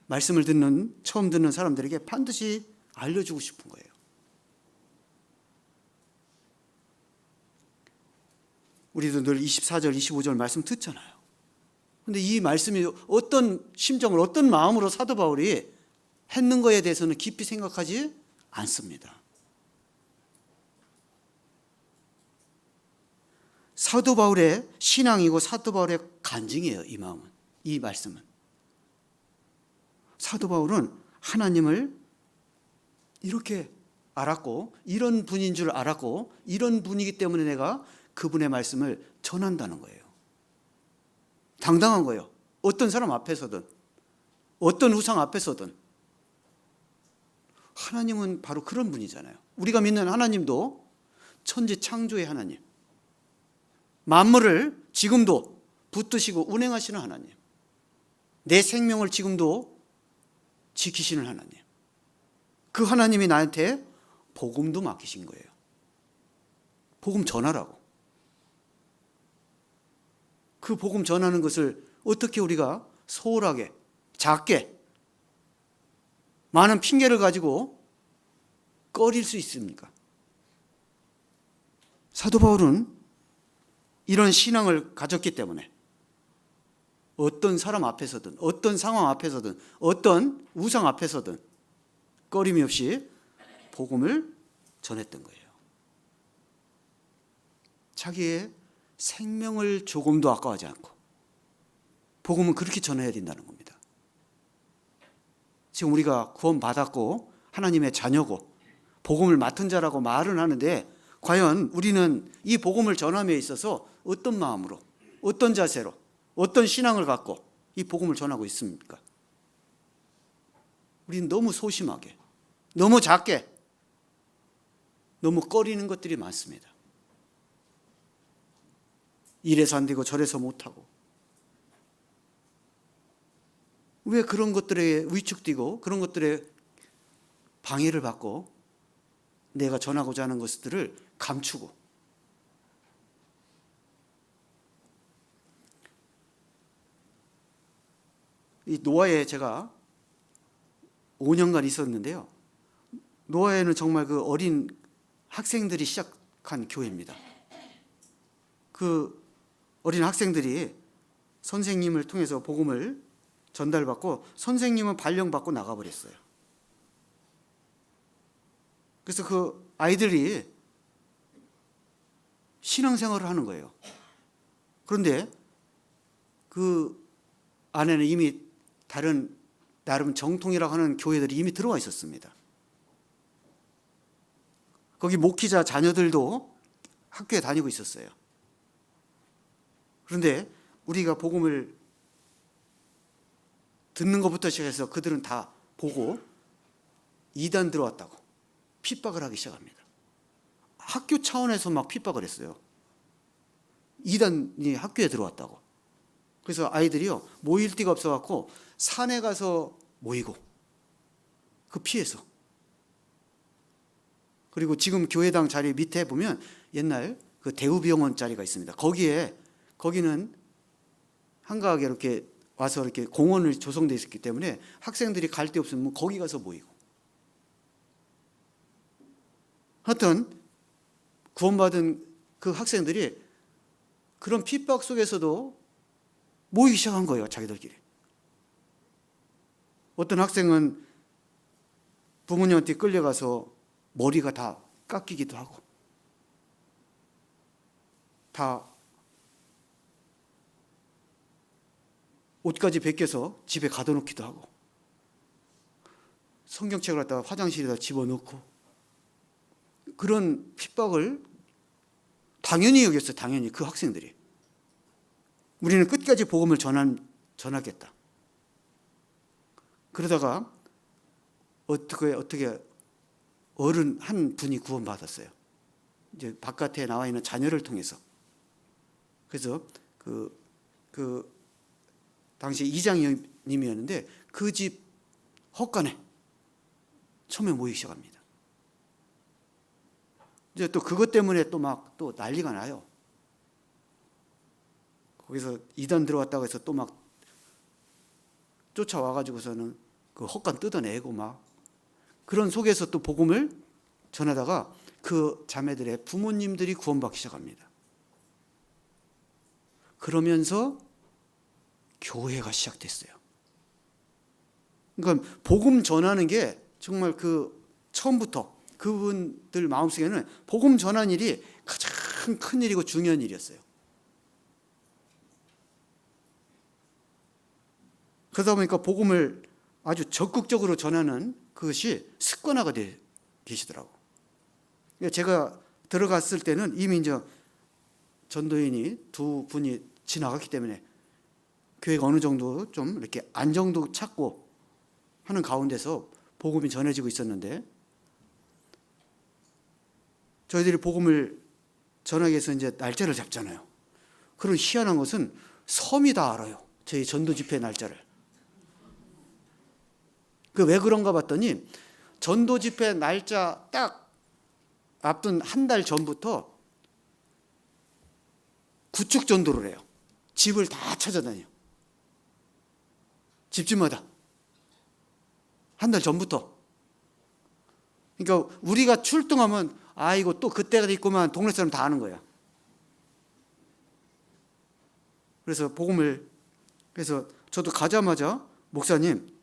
말씀을 처음 듣는 사람들에게 반드시 알려주고 싶은 거예요. 우리도 늘 24절, 25절 말씀 듣잖아요. 근데 이 말씀이 어떤 심정을, 어떤 마음으로 사도 바울이 했는 거에 대해서는 깊이 생각하지 않습니다. 사도 바울의 신앙이고 사도 바울의 간증이에요. 이 마음은, 이 말씀은. 사도 바울은 하나님을 이렇게 알았고, 이런 분인 줄 알았고, 이런 분이기 때문에 내가 그분의 말씀을 전한다는 거예요. 당당한 거예요. 어떤 사람 앞에서든, 어떤 우상 앞에서든. 하나님은 바로 그런 분이잖아요. 우리가 믿는 하나님도 천지 창조의 하나님, 만물을 지금도 붙드시고 운행하시는 하나님, 내 생명을 지금도 지키시는 하나님, 그 하나님이 나한테 복음도 맡기신 거예요. 복음 전하라고. 그 복음 전하는 것을 어떻게 우리가 소홀하게, 작게, 많은 핑계를 가지고 꺼릴 수 있습니까? 사도 바울은 이런 신앙을 가졌기 때문에 어떤 사람 앞에서든, 어떤 상황 앞에서든, 어떤 우상 앞에서든 꺼림이 없이 복음을 전했던 거예요. 자기의 생명을 조금도 아까워하지 않고 복음은 그렇게 전해야 된다는 겁니다. 지금 우리가 구원받았고 하나님의 자녀고 복음을 맡은 자라고 말은 하는데, 과연 우리는 이 복음을 전함에 있어서 어떤 마음으로, 어떤 자세로, 어떤 신앙을 갖고 이 복음을 전하고 있습니까? 우리는 너무 소심하게, 너무 작게, 너무 꺼리는 것들이 많습니다. 이래서 안 되고 저래서 못하고. 왜 그런 것들에 위축되고 그런 것들에 방해를 받고 내가 전하고자 하는 것들을 감추고. 이 노아에 제가 5년간 있었는데요. 노아에는 정말 그 어린 학생들이 시작한 교회입니다. 그 어린 학생들이 선생님을 통해서 복음을 전달받고 선생님은 발령받고 나가버렸어요. 그래서 그 아이들이 신앙생활을 하는 거예요. 그런데 그 안에는 이미 다른 나름 정통이라고 하는 교회들이 이미 들어와 있었습니다. 거기 목회자 자녀들도 학교에 다니고 있었어요. 그런데 우리가 복음을 듣는 것부터 시작해서 그들은 다 보고 이단 들어왔다고 핍박을 하기 시작합니다. 학교 차원에서 막 핍박을 했어요. 이단이 학교에 들어왔다고. 그래서 아이들이요, 모일 데가 없어갖고 산에 가서 모이고, 그 피해서. 그리고 지금 교회당 자리 밑에 보면 옛날 그 대우병원 자리가 있습니다. 거기는 한가하게 이렇게 와서 이렇게 공원을 조성되어 있었기 때문에 학생들이 갈 데 없으면 거기 가서 모이고. 하여튼 구원받은 그 학생들이 그런 핍박 속에서도 모이기 시작한 거예요, 자기들끼리. 어떤 학생은 부모님한테 끌려가서 머리가 다 깎이기도 하고, 다 옷까지 벗겨서 집에 가둬놓기도 하고, 성경책을 갖다가 화장실에다 집어넣고, 그런 핍박을 당연히 여겼어요. 당연히 그 학생들이. 우리는 끝까지 복음을 전하겠다. 그러다가 어떻게 어른 한 분이 구원받았어요. 이제 바깥에 나와 있는 자녀를 통해서. 그래서 그 당시 이장님이었는데 그 집 헛간에 처음에 모이기 시작합니다. 이제 또 그것 때문에 또 막 또 난리가 나요. 거기서 이단 들어왔다고 해서 또 막 쫓아와가지고서는 그 헛간 뜯어내고 막 그런 속에서 또 복음을 전하다가 그 자매들의 부모님들이 구원받기 시작합니다. 그러면서 교회가 시작됐어요. 그러니까 복음 전하는 게 정말 그 처음부터 그분들 마음속에는 복음 전하는 일이 가장 큰 일이고 중요한 일이었어요. 그러다 보니까 복음을 아주 적극적으로 전하는 그것이 습관화가 돼 계시더라고. 제가 들어갔을 때는 이미 이제 전도인이 두 분이 지나갔기 때문에 교회가 어느 정도 좀 이렇게 안정도 찾고 하는 가운데서 복음이 전해지고 있었는데, 저희들이 복음을 전하기 위해서 이제 날짜를 잡잖아요. 그런 희한한 것은 섬이 다 알아요. 저희 전도 집회 날짜를. 그 왜 그런가 봤더니 전도 집회 날짜 딱 앞둔 한 달 전부터 구축 전도를 해요. 집을 다 찾아다녀요. 집집마다. 한 달 전부터. 그러니까 우리가 출동하면 아이고 또 그때가 있구만 동네 사람 다 아는 거야. 그래서 그래서 저도 가자마자 목사님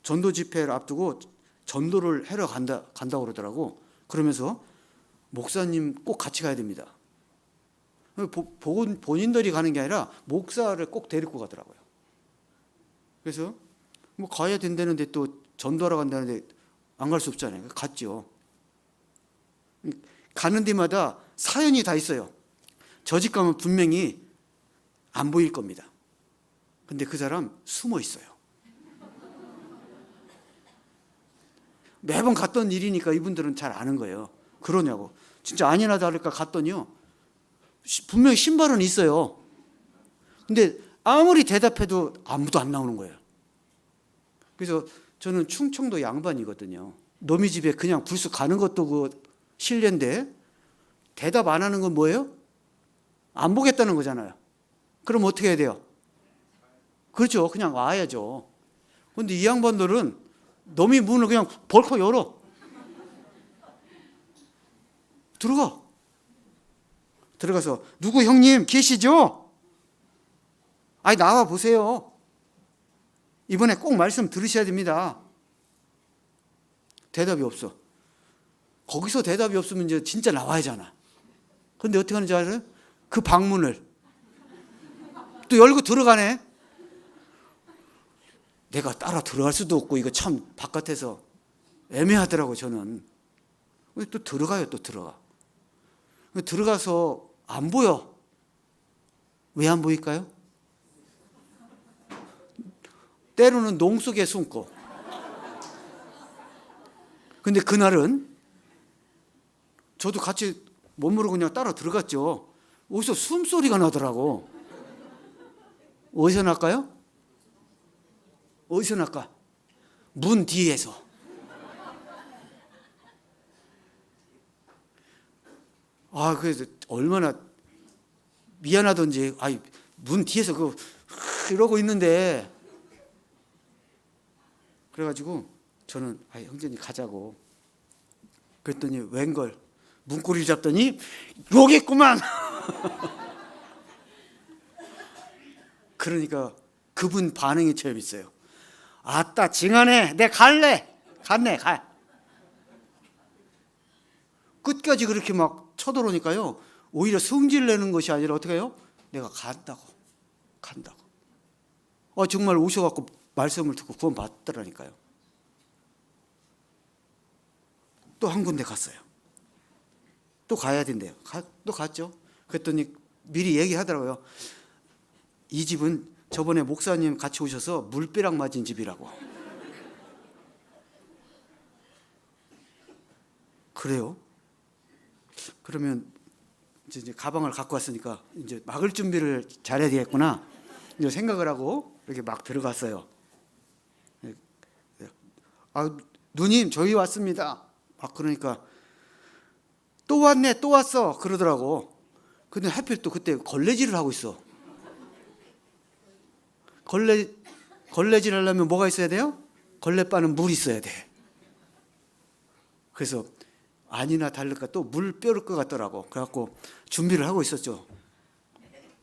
전도 집회를 앞두고 전도를 하러 간다고 그러더라고. 그러면서 목사님 꼭 같이 가야 됩니다. 본인들이 가는 게 아니라 목사를 꼭 데리고 가더라고요. 그래서 뭐 가야 된다는데 또 전도하러 간다는데 안 갈 수 없잖아요. 갔죠. 가는 데마다 사연이 다 있어요. 저 집 가면 분명히 안 보일 겁니다. 근데 그 사람 숨어 있어요. 매번 갔던 일이니까 이분들은 잘 아는 거예요. 그러냐고. 진짜 아니나 다를까 갔더니요. 분명히 신발은 있어요. 근데 아무리 대답해도 아무도 안 나오는 거예요. 그래서 저는 충청도 양반이거든요. 노미 집에 그냥 불쑥 가는 것도 그 실례인데 대답 안 하는 건 뭐예요? 안 보겠다는 거잖아요. 그럼 어떻게 해야 돼요? 그렇죠. 그냥 와야죠. 그런데 이 양반들은 노미 문을 그냥 벌컥 열어. 들어가서 누구 형님 계시죠? 아니 나와 보세요. 이번에 꼭 말씀 들으셔야 됩니다. 대답이 없어. 거기서 대답이 없으면 이제 진짜 나와야잖아. 그런데 어떻게 하는지 알아요? 그 방문을 또 열고 들어가네. 내가 따라 들어갈 수도 없고 이거 참 바깥에서 애매하더라고 저는. 또 들어가요. 또 들어가서 안 보여. 왜 안 보일까요? 때로는 농 속에 숨고. 근데 그날은 저도 같이 못 모르고 그냥 따라 들어갔죠. 어디서 숨소리가 나더라고. 어디서 날까요? 어디서 날까? 문 뒤에서. 그래서 얼마나 미안하던지, 문 뒤에서 이러고 있는데. 그래가지고 저는 형제님 가자고. 그랬더니 웬걸 문고리를 잡더니 여기 있구만. 그러니까 그분 반응이 제일 있어요. 아따 징하네. 내 갈래. 갔네. 가. 끝까지 그렇게 막 쳐들어오니까요. 오히려 성질 내는 것이 아니라 어떻게 해요? 내가 간다고. 정말 오셔갖고 말씀을 듣고 구원 받더라니까요. 또 한 군데 갔어요. 또 가야 된대요. 또 갔죠. 그랬더니 미리 얘기하더라고요. 이 집은 저번에 목사님 같이 오셔서 물벼락 맞은 집이라고. 그래요? 그러면 이제 가방을 갖고 왔으니까 이제 막을 준비를 잘해야 되겠구나 이제 생각을 하고 이렇게 막 들어갔어요. 아, 누님 저희 왔습니다. 막 그러니까 또 왔네 또 왔어 그러더라고. 근데 하필 또 그때 걸레질을 하고 있어. 걸레질 하려면 뭐가 있어야 돼요? 걸레바는 물이 있어야 돼. 그래서 아니나 다를까 또 물 뼈를 것 같더라고. 그래갖고 준비를 하고 있었죠.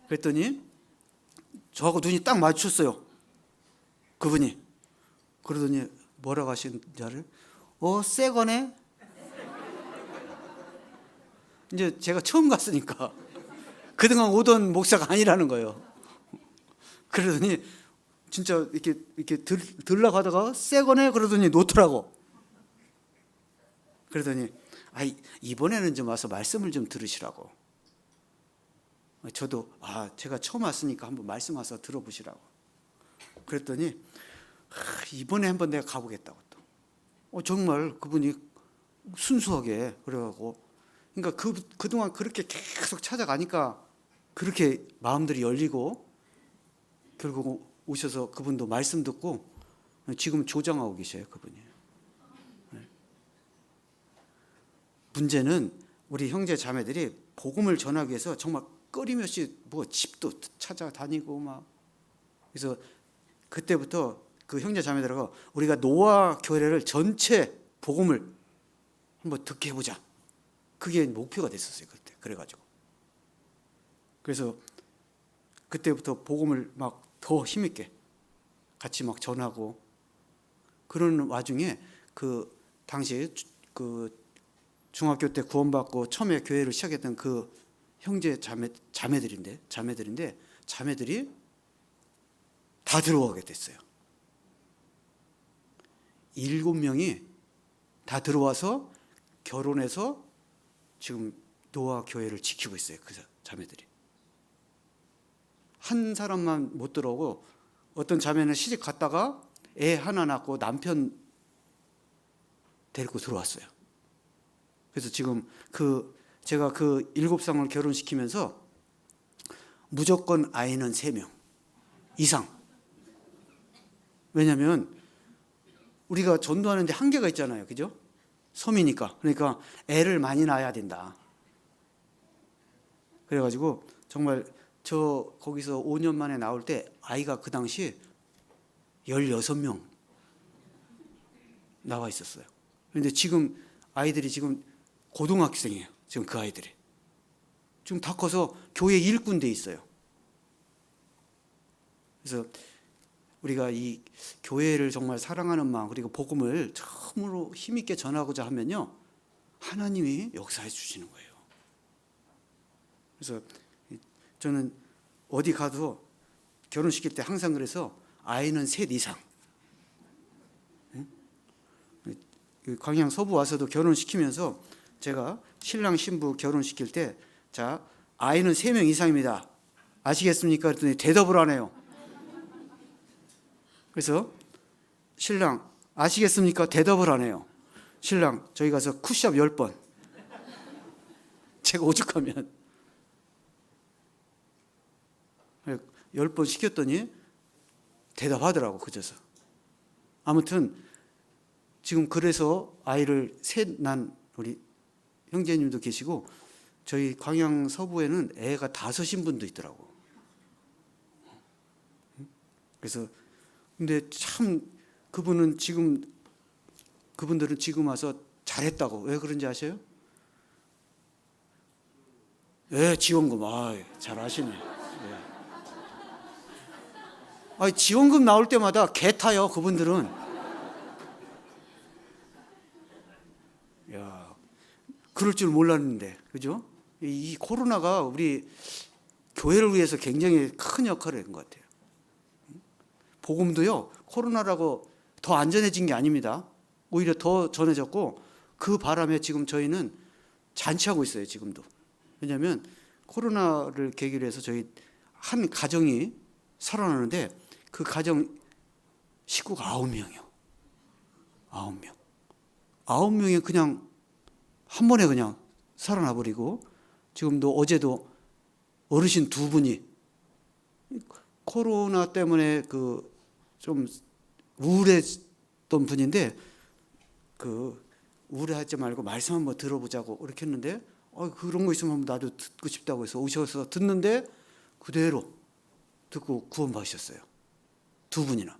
그랬더니 저하고 눈이 딱 마주쳤어요. 그분이. 그러더니 뭐라고 하시는지 알아요? 새 거네? 이제 제가 처음 갔으니까 그동안 오던 목사가 아니라는 거예요. 그러더니 진짜 이렇게 들러가다가 새 거네? 그러더니 놓더라고. 그러더니 이번에는 좀 와서 말씀을 좀 들으시라고. 저도 제가 처음 왔으니까 한번 말씀 와서 들어보시라고. 그랬더니 이번에 한번 내가 가보겠다고 또. 정말 그분이 순수하게 그래가고, 그러니까 그동안 그렇게 계속 찾아가니까 그렇게 마음들이 열리고 결국 오셔서 그분도 말씀 듣고 지금 조장하고 계셔요 그분이. 문제는 우리 형제 자매들이 복음을 전하기 위해서 정말 끊임없이 집도 찾아다니고 막. 그래서 그때부터 그 형제 자매들하고 우리가 노아 교회를 전체 복음을 한번 듣게 해보자. 그게 목표가 됐었어요 그때. 그래가지고 그래서 그때부터 복음을 막 더 힘있게 같이 막 전하고, 그런 와중에 그 당시 그 중학교 때 구원받고 처음에 교회를 시작했던 그 형제 자매들인데 자매들이 다 들어오게 됐어요. 7명이 다 들어와서 결혼해서 지금 노아 교회를 지키고 있어요. 그 자매들이. 한 사람만 못 들어오고 어떤 자매는 시집 갔다가 애 하나 낳고 남편 데리고 들어왔어요. 그래서 지금 제가 그 7쌍을 결혼시키면서 무조건 아이는 3명 이상. 왜냐하면 우리가 전도하는데 한계가 있잖아요. 그죠? 섬이니까. 그러니까 애를 많이 낳아야 된다. 그래가지고 정말 저 거기서 5년 만에 나올 때 아이가 그 당시 16명 나와 있었어요. 그런데 지금 아이들이 지금 고등학생이에요. 지금 그 아이들이 지금 다 커서 교회 일꾼 돼 있어요. 그래서 우리가 이 교회를 정말 사랑하는 마음 그리고 복음을 처음으로 힘있게 전하고자 하면요, 하나님이 역사해 주시는 거예요. 그래서 저는 어디 가도 결혼시킬 때 항상 그래서 아이는 3 이상. 광양 서부 와서도 결혼시키면서 제가 신랑 신부 결혼시킬 때 자, 아이는 3명 이상입니다. 아시겠습니까? 그랬더니 대답을 안 해요. 그래서 신랑 아시겠습니까? 대답을 안 해요. 신랑 저희 가서 쿠시업 10번. 제가 오죽하면 10번 시켰더니 대답하더라고 그저서. 아무튼 지금 그래서 아이를 셋 난 우리 형제님도 계시고 저희 광양 서부에는 애가 5인 분도 있더라고. 그래서 근데 참 그분들은 지금 와서 잘했다고. 왜 그런지 아세요? 지원금. 잘 아시네. 지원금 나올 때마다 개 타요 그분들은. 야, 그럴 줄 몰랐는데, 그죠? 이 코로나가 우리 교회를 위해서 굉장히 큰 역할을 한 것 같아요. 복음도요, 코로나라고 더 안전해진 게 아닙니다. 오히려 더 전해졌고, 그 바람에 지금 저희는 잔치하고 있어요, 지금도. 왜냐하면 코로나를 계기로 해서 저희 한 가정이 살아나는데 그 가정 식구가 9명이요. 9명. 9명이 그냥 한 번에 그냥 살아나 버리고, 지금도 어제도 어르신 2분이 코로나 때문에 그 좀 우울했던 분인데, 그 우울하지 말고 말씀 한번 들어보자고 이렇게 했는데, 그런 거 있으면 나도 듣고 싶다고 해서 오셔서 듣는데 그대로 듣고 구원 받으셨어요. 2분이나.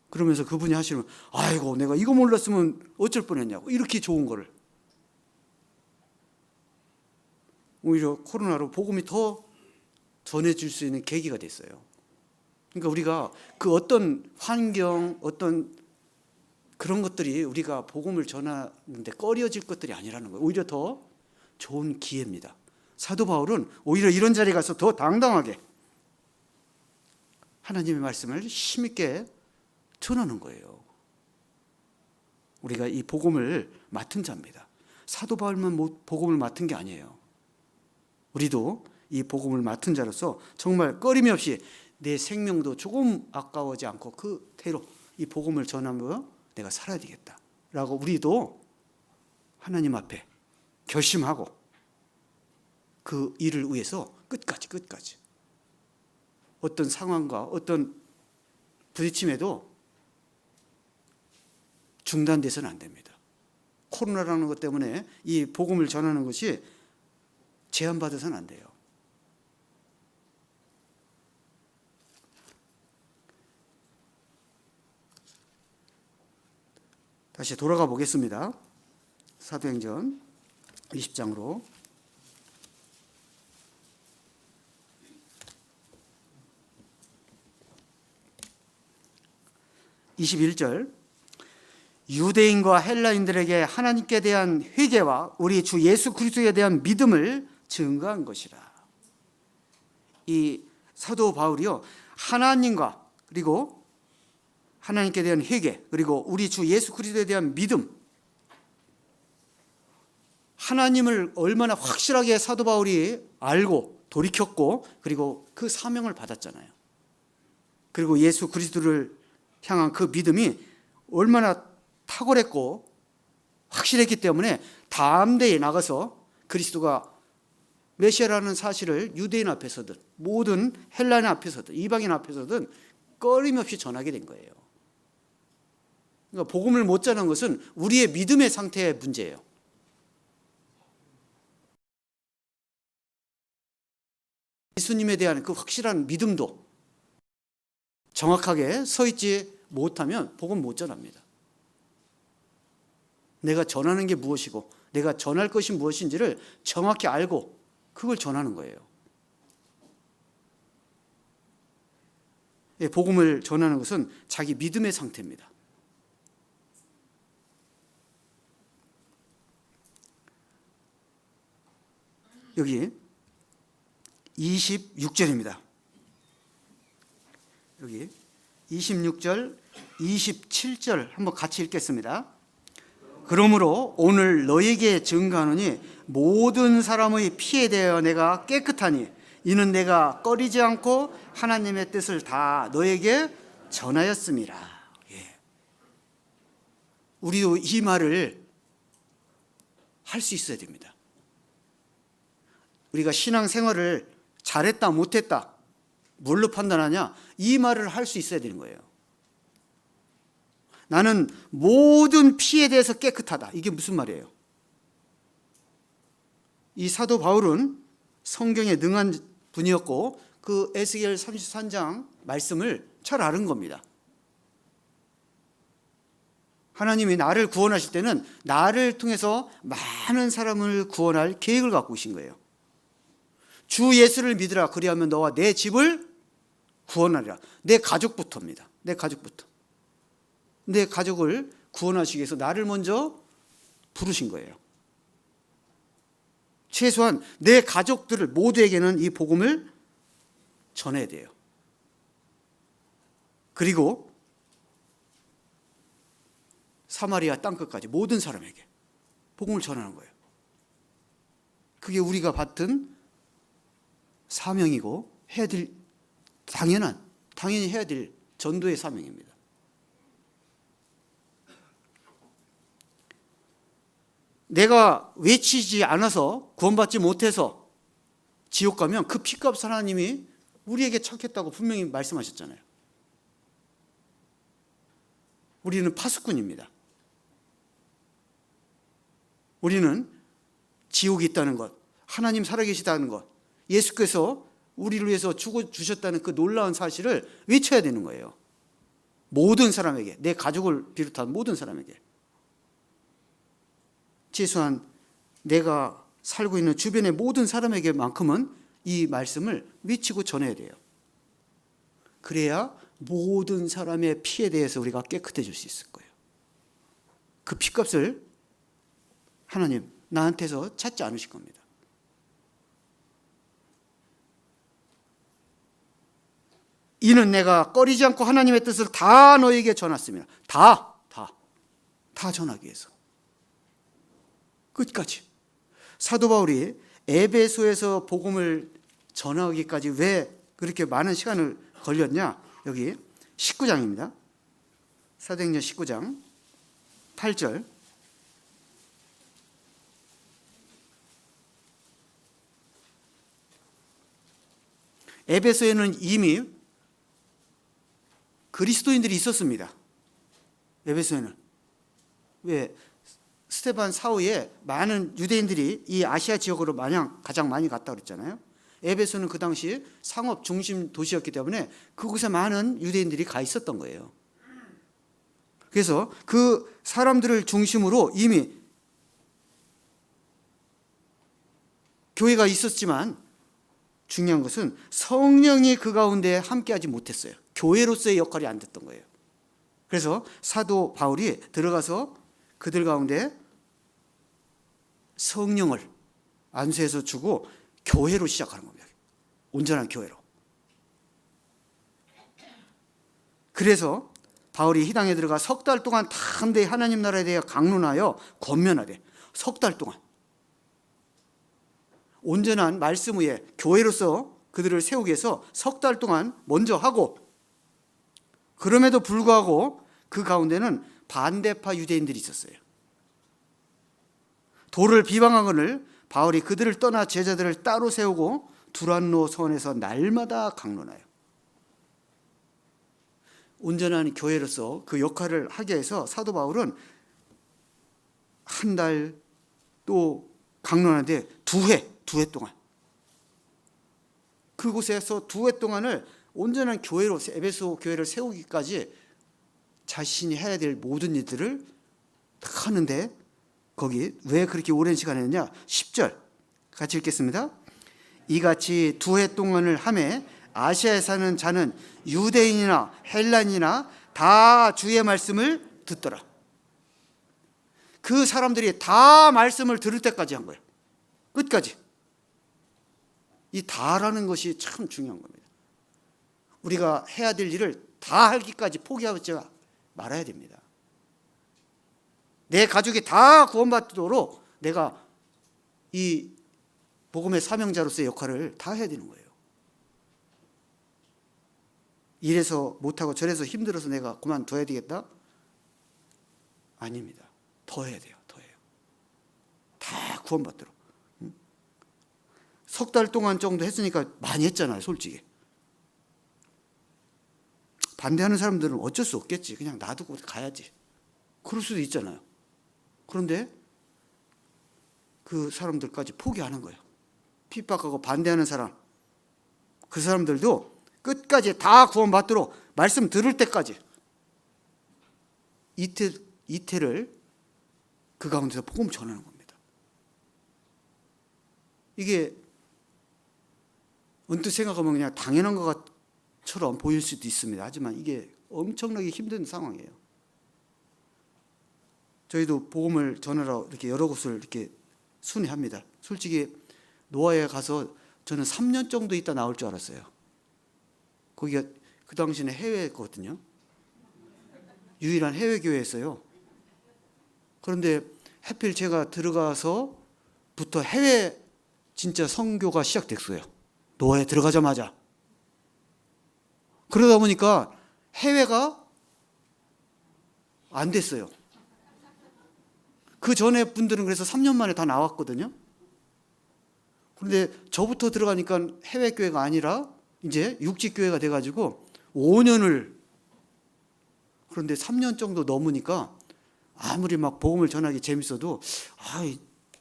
그러면서 그분이 하시는, 아이고 내가 이거 몰랐으면 어쩔 뻔했냐고, 이렇게 좋은 거를. 오히려 코로나로 복음이 더 전해질 수 있는 계기가 됐어요. 그러니까 우리가 그 어떤 환경, 어떤 그런 것들이 우리가 복음을 전하는데 꺼려질 것들이 아니라는 거예요. 오히려 더 좋은 기회입니다. 사도 바울은 오히려 이런 자리에 가서 더 당당하게 하나님의 말씀을 힘있게 전하는 거예요. 우리가 이 복음을 맡은 자입니다. 사도 바울만 복음을 맡은 게 아니에요. 우리도 이 복음을 맡은 자로서 정말 꺼림없이 내 생명도 조금 아까워지 않고 그 대로 이 복음을 전하며 내가 살아야 되겠다라고 우리도 하나님 앞에 결심하고 그 일을 위해서 끝까지 어떤 상황과 어떤 부딪힘에도 중단돼서는 안 됩니다. 코로나라는 것 때문에 이 복음을 전하는 것이 제한받아서는 안 돼요. 다시 돌아가 보겠습니다. 사도행전 20장으로. 21절, 유대인과 헬라인들에게 하나님께 대한 회개와 우리 주 예수 그리스도에 대한 믿음을 증거한 것이라. 이 사도 바울이요, 하나님과 그리고 하나님께 대한 회개, 그리고 우리 주 예수 그리스도에 대한 믿음, 하나님을 얼마나 확실하게 사도 바울이 알고 돌이켰고, 그리고 그 사명을 받았잖아요. 그리고 예수 그리스도를 향한 그 믿음이 얼마나 탁월했고 확실했기 때문에 담대히 나가서 그리스도가 메시아라는 사실을 유대인 앞에서든 모든 헬라인 앞에서든 이방인 앞에서든 꺼림없이 전하게 된 거예요. 그러니까 복음을 못 전한 것은 우리의 믿음의 상태의 문제예요. 예수님에 대한 그 확실한 믿음도 정확하게 서 있지 못하면 복음 못 전합니다. 내가 전하는 게 무엇이고 내가 전할 것이 무엇인지를 정확히 알고 그걸 전하는 거예요. 복음을 전하는 것은 자기 믿음의 상태입니다. 여기 26절입니다. 여기 26절, 27절 한번 같이 읽겠습니다. 그러므로 오늘 너에게 증거하노니 모든 사람의 피에 대하여 내가 깨끗하니 이는 내가 꺼리지 않고 하나님의 뜻을 다 너에게 전하였음이라. 우리도 이 말을 할 수 있어야 됩니다. 우리가 신앙생활을 잘했다 못했다 뭘로 판단하냐? 이 말을 할 수 있어야 되는 거예요. 나는 모든 피에 대해서 깨끗하다. 이게 무슨 말이에요? 이 사도 바울은 성경에 능한 분이었고 그 에스겔 33장 말씀을 잘 아는 겁니다. 하나님이 나를 구원하실 때는 나를 통해서 많은 사람을 구원할 계획을 갖고 계신 거예요. 주 예수를 믿으라 그리하면 너와 내 집을 구원하리라. 내 가족부터입니다. 내 가족부터. 내 가족을 구원하시기 위해서 나를 먼저 부르신 거예요. 최소한 내 가족들을 모두에게는 이 복음을 전해야 돼요. 그리고 사마리아 땅끝까지 모든 사람에게 복음을 전하는 거예요. 그게 우리가 받은 사명이고 해야 될 당연히 해야 될 전도의 사명입니다. 내가 외치지 않아서 구원받지 못해서 지옥 가면 그 피값 하나님이 우리에게 찾겠다고 분명히 말씀하셨잖아요. 우리는 파수꾼입니다. 우리는 지옥이 있다는 것, 하나님 살아계시다는 것, 예수께서 우리를 위해서 죽어주셨다는 그 놀라운 사실을 외쳐야 되는 거예요. 모든 사람에게, 내 가족을 비롯한 모든 사람에게. 최소한 내가 살고 있는 주변의 모든 사람에게만큼은 이 말씀을 외치고 전해야 돼요. 그래야 모든 사람의 피에 대해서 우리가 깨끗해질 수 있을 거예요. 그 피값을 하나님 나한테서 찾지 않으실 겁니다. 이는 내가 꺼리지 않고 하나님의 뜻을 다 너에게 전했습니다. 다 전하기 위해서. 끝까지. 사도 바울이 에베소에서 복음을 전하기까지 왜 그렇게 많은 시간을 걸렸냐? 여기 19장입니다. 사도행전 19장 8절. 에베소에는 이미 그리스도인들이 있었습니다. 에베소에는. 왜? 스데반 사후에 많은 유대인들이 이 아시아 지역으로 가장 많이 갔다 그랬잖아요. 에베소는 그 당시 상업 중심 도시였기 때문에 그곳에 많은 유대인들이 가 있었던 거예요. 그래서 그 사람들을 중심으로 이미 교회가 있었지만 중요한 것은 성령이 그 가운데 함께하지 못했어요. 교회로서의 역할이 안 됐던 거예요. 그래서 사도 바울이 들어가서 그들 가운데 성령을 안수해서 주고 교회로 시작하는 겁니다. 온전한 교회로. 그래서 바울이 이 땅에 들어가 석 달 동안 담대히 하나님 나라에 대해 강론하여 권면하되, 석 달 동안 온전한 말씀 위에 교회로서 그들을 세우기 위해서 석 달 동안 먼저 하고, 그럼에도 불구하고 그 가운데는 반대파 유대인들이 있었어요. 도를 비방하거늘 바울이 그들을 떠나 제자들을 따로 세우고 두란노 성원에서 날마다 강론하여. 온전한 교회로서 그 역할을 하기 위해서 사도 바울은 한 달 또 강론하는데 두 해 동안 그곳에서 두 해 동안을 온전한 교회로, 에베소 교회를 세우기까지 자신이 해야 될 모든 일들을 하는데, 거기 왜 그렇게 오랜 시간을 했냐? 10절 같이 읽겠습니다. 이같이 두 해 동안을 하매 아시아에 사는 자는 유대인이나 헬란이나 다 주의 말씀을 듣더라. 그 사람들이 다 말씀을 들을 때까지 한 거예요. 끝까지. 이 다라는 것이 참 중요한 겁니다. 우리가 해야 될 일을 다 하기까지 포기하지 말아야 됩니다. 내 가족이 다 구원받도록 내가 이 복음의 사명자로서의 역할을 다 해야 되는 거예요. 이래서 못하고 저래서 힘들어서 내가 그만둬야 되겠다? 아닙니다. 더 해야 돼요. 더 해요. 다 구원받도록. 석 달 동안 정도 했으니까 많이 했잖아요. 솔직히. 반대하는 사람들은 어쩔 수 없겠지. 그냥 놔두고 가야지. 그럴 수도 있잖아요. 그런데 그 사람들까지 포기하는 거예요. 핍박하고 반대하는 사람, 그 사람들도 끝까지 다 구원받도록 말씀 들을 때까지 이태를 그 가운데서 복음 전하는 겁니다. 이게 언뜻 생각하면 그냥 당연한 것처럼 보일 수도 있습니다. 하지만 이게 엄청나게 힘든 상황이에요. 저희도 복음을 전하러 이렇게 여러 곳을 이렇게 순회합니다. 솔직히 노아에 가서 저는 3년 정도 있다 나올 줄 알았어요. 거기가 그 당시에는 해외거든요. 유일한 해외 교회였어요. 그런데 하필 제가 들어가서부터 해외 진짜 선교가 시작됐어요. 노아에 들어가자마자. 그러다 보니까 해외가 안 됐어요. 그 전에 분들은 그래서 3년 만에 다 나왔거든요. 그런데 저부터 들어가니까 해외 교회가 아니라 이제 육지 교회가 돼가지고 5년을, 그런데 3년 정도 넘으니까 아무리 막 복음을 전하기 재밌어도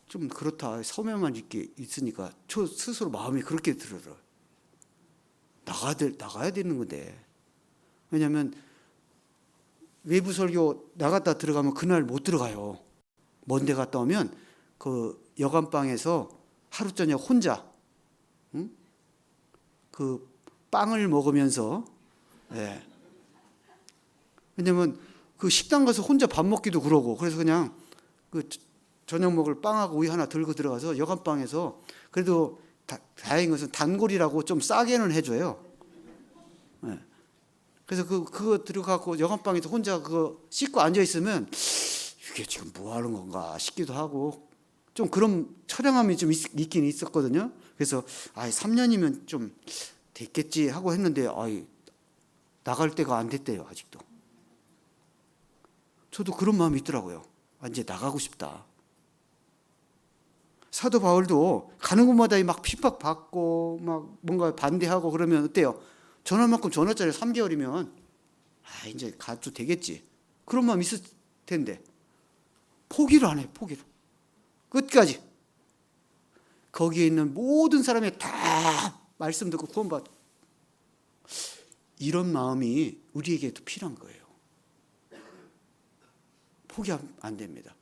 좀 그렇다, 섬에만 이렇게 있으니까 저 스스로 마음이 그렇게 들어요. 나가야 되는 건데. 왜냐하면 외부 설교 나갔다 들어가면 그날 못 들어가요. 먼데 갔다 오면 그 여관방에서 하루 저녁 혼자 그 빵을 먹으면서, 왜냐면 그 식당 가서 혼자 밥 먹기도 그러고, 그래서 그냥 그 저녁 먹을 빵하고 우유 하나 들고 들어가서 여관방에서, 그래도 다행인 것은 단골이라고 좀 싸게는 해줘요. 그래서 그거 들어가고 여관방에서 혼자 그거 씻고 앉아 있으면 이게 지금 뭐 하는 건가 싶기도 하고, 좀 그런 처량함이 좀 있긴 있었거든요. 그래서 3년이면 좀 됐겠지 하고 했는데 나갈 때가 안 됐대요. 아직도. 저도 그런 마음이 있더라고요. 이제 나가고 싶다. 사도 바울도 가는 곳마다 막 핍박받고 막 뭔가 반대하고 그러면 어때요? 전화만큼 전화짜리 3개월이면 이제 가도 되겠지, 그런 마음 있을 텐데 포기를 안 해요. 포기를 끝까지. 거기에 있는 모든 사람이 다 말씀 듣고 구원받고, 이런 마음이 우리에게도 필요한 거예요. 포기하면 안 됩니다.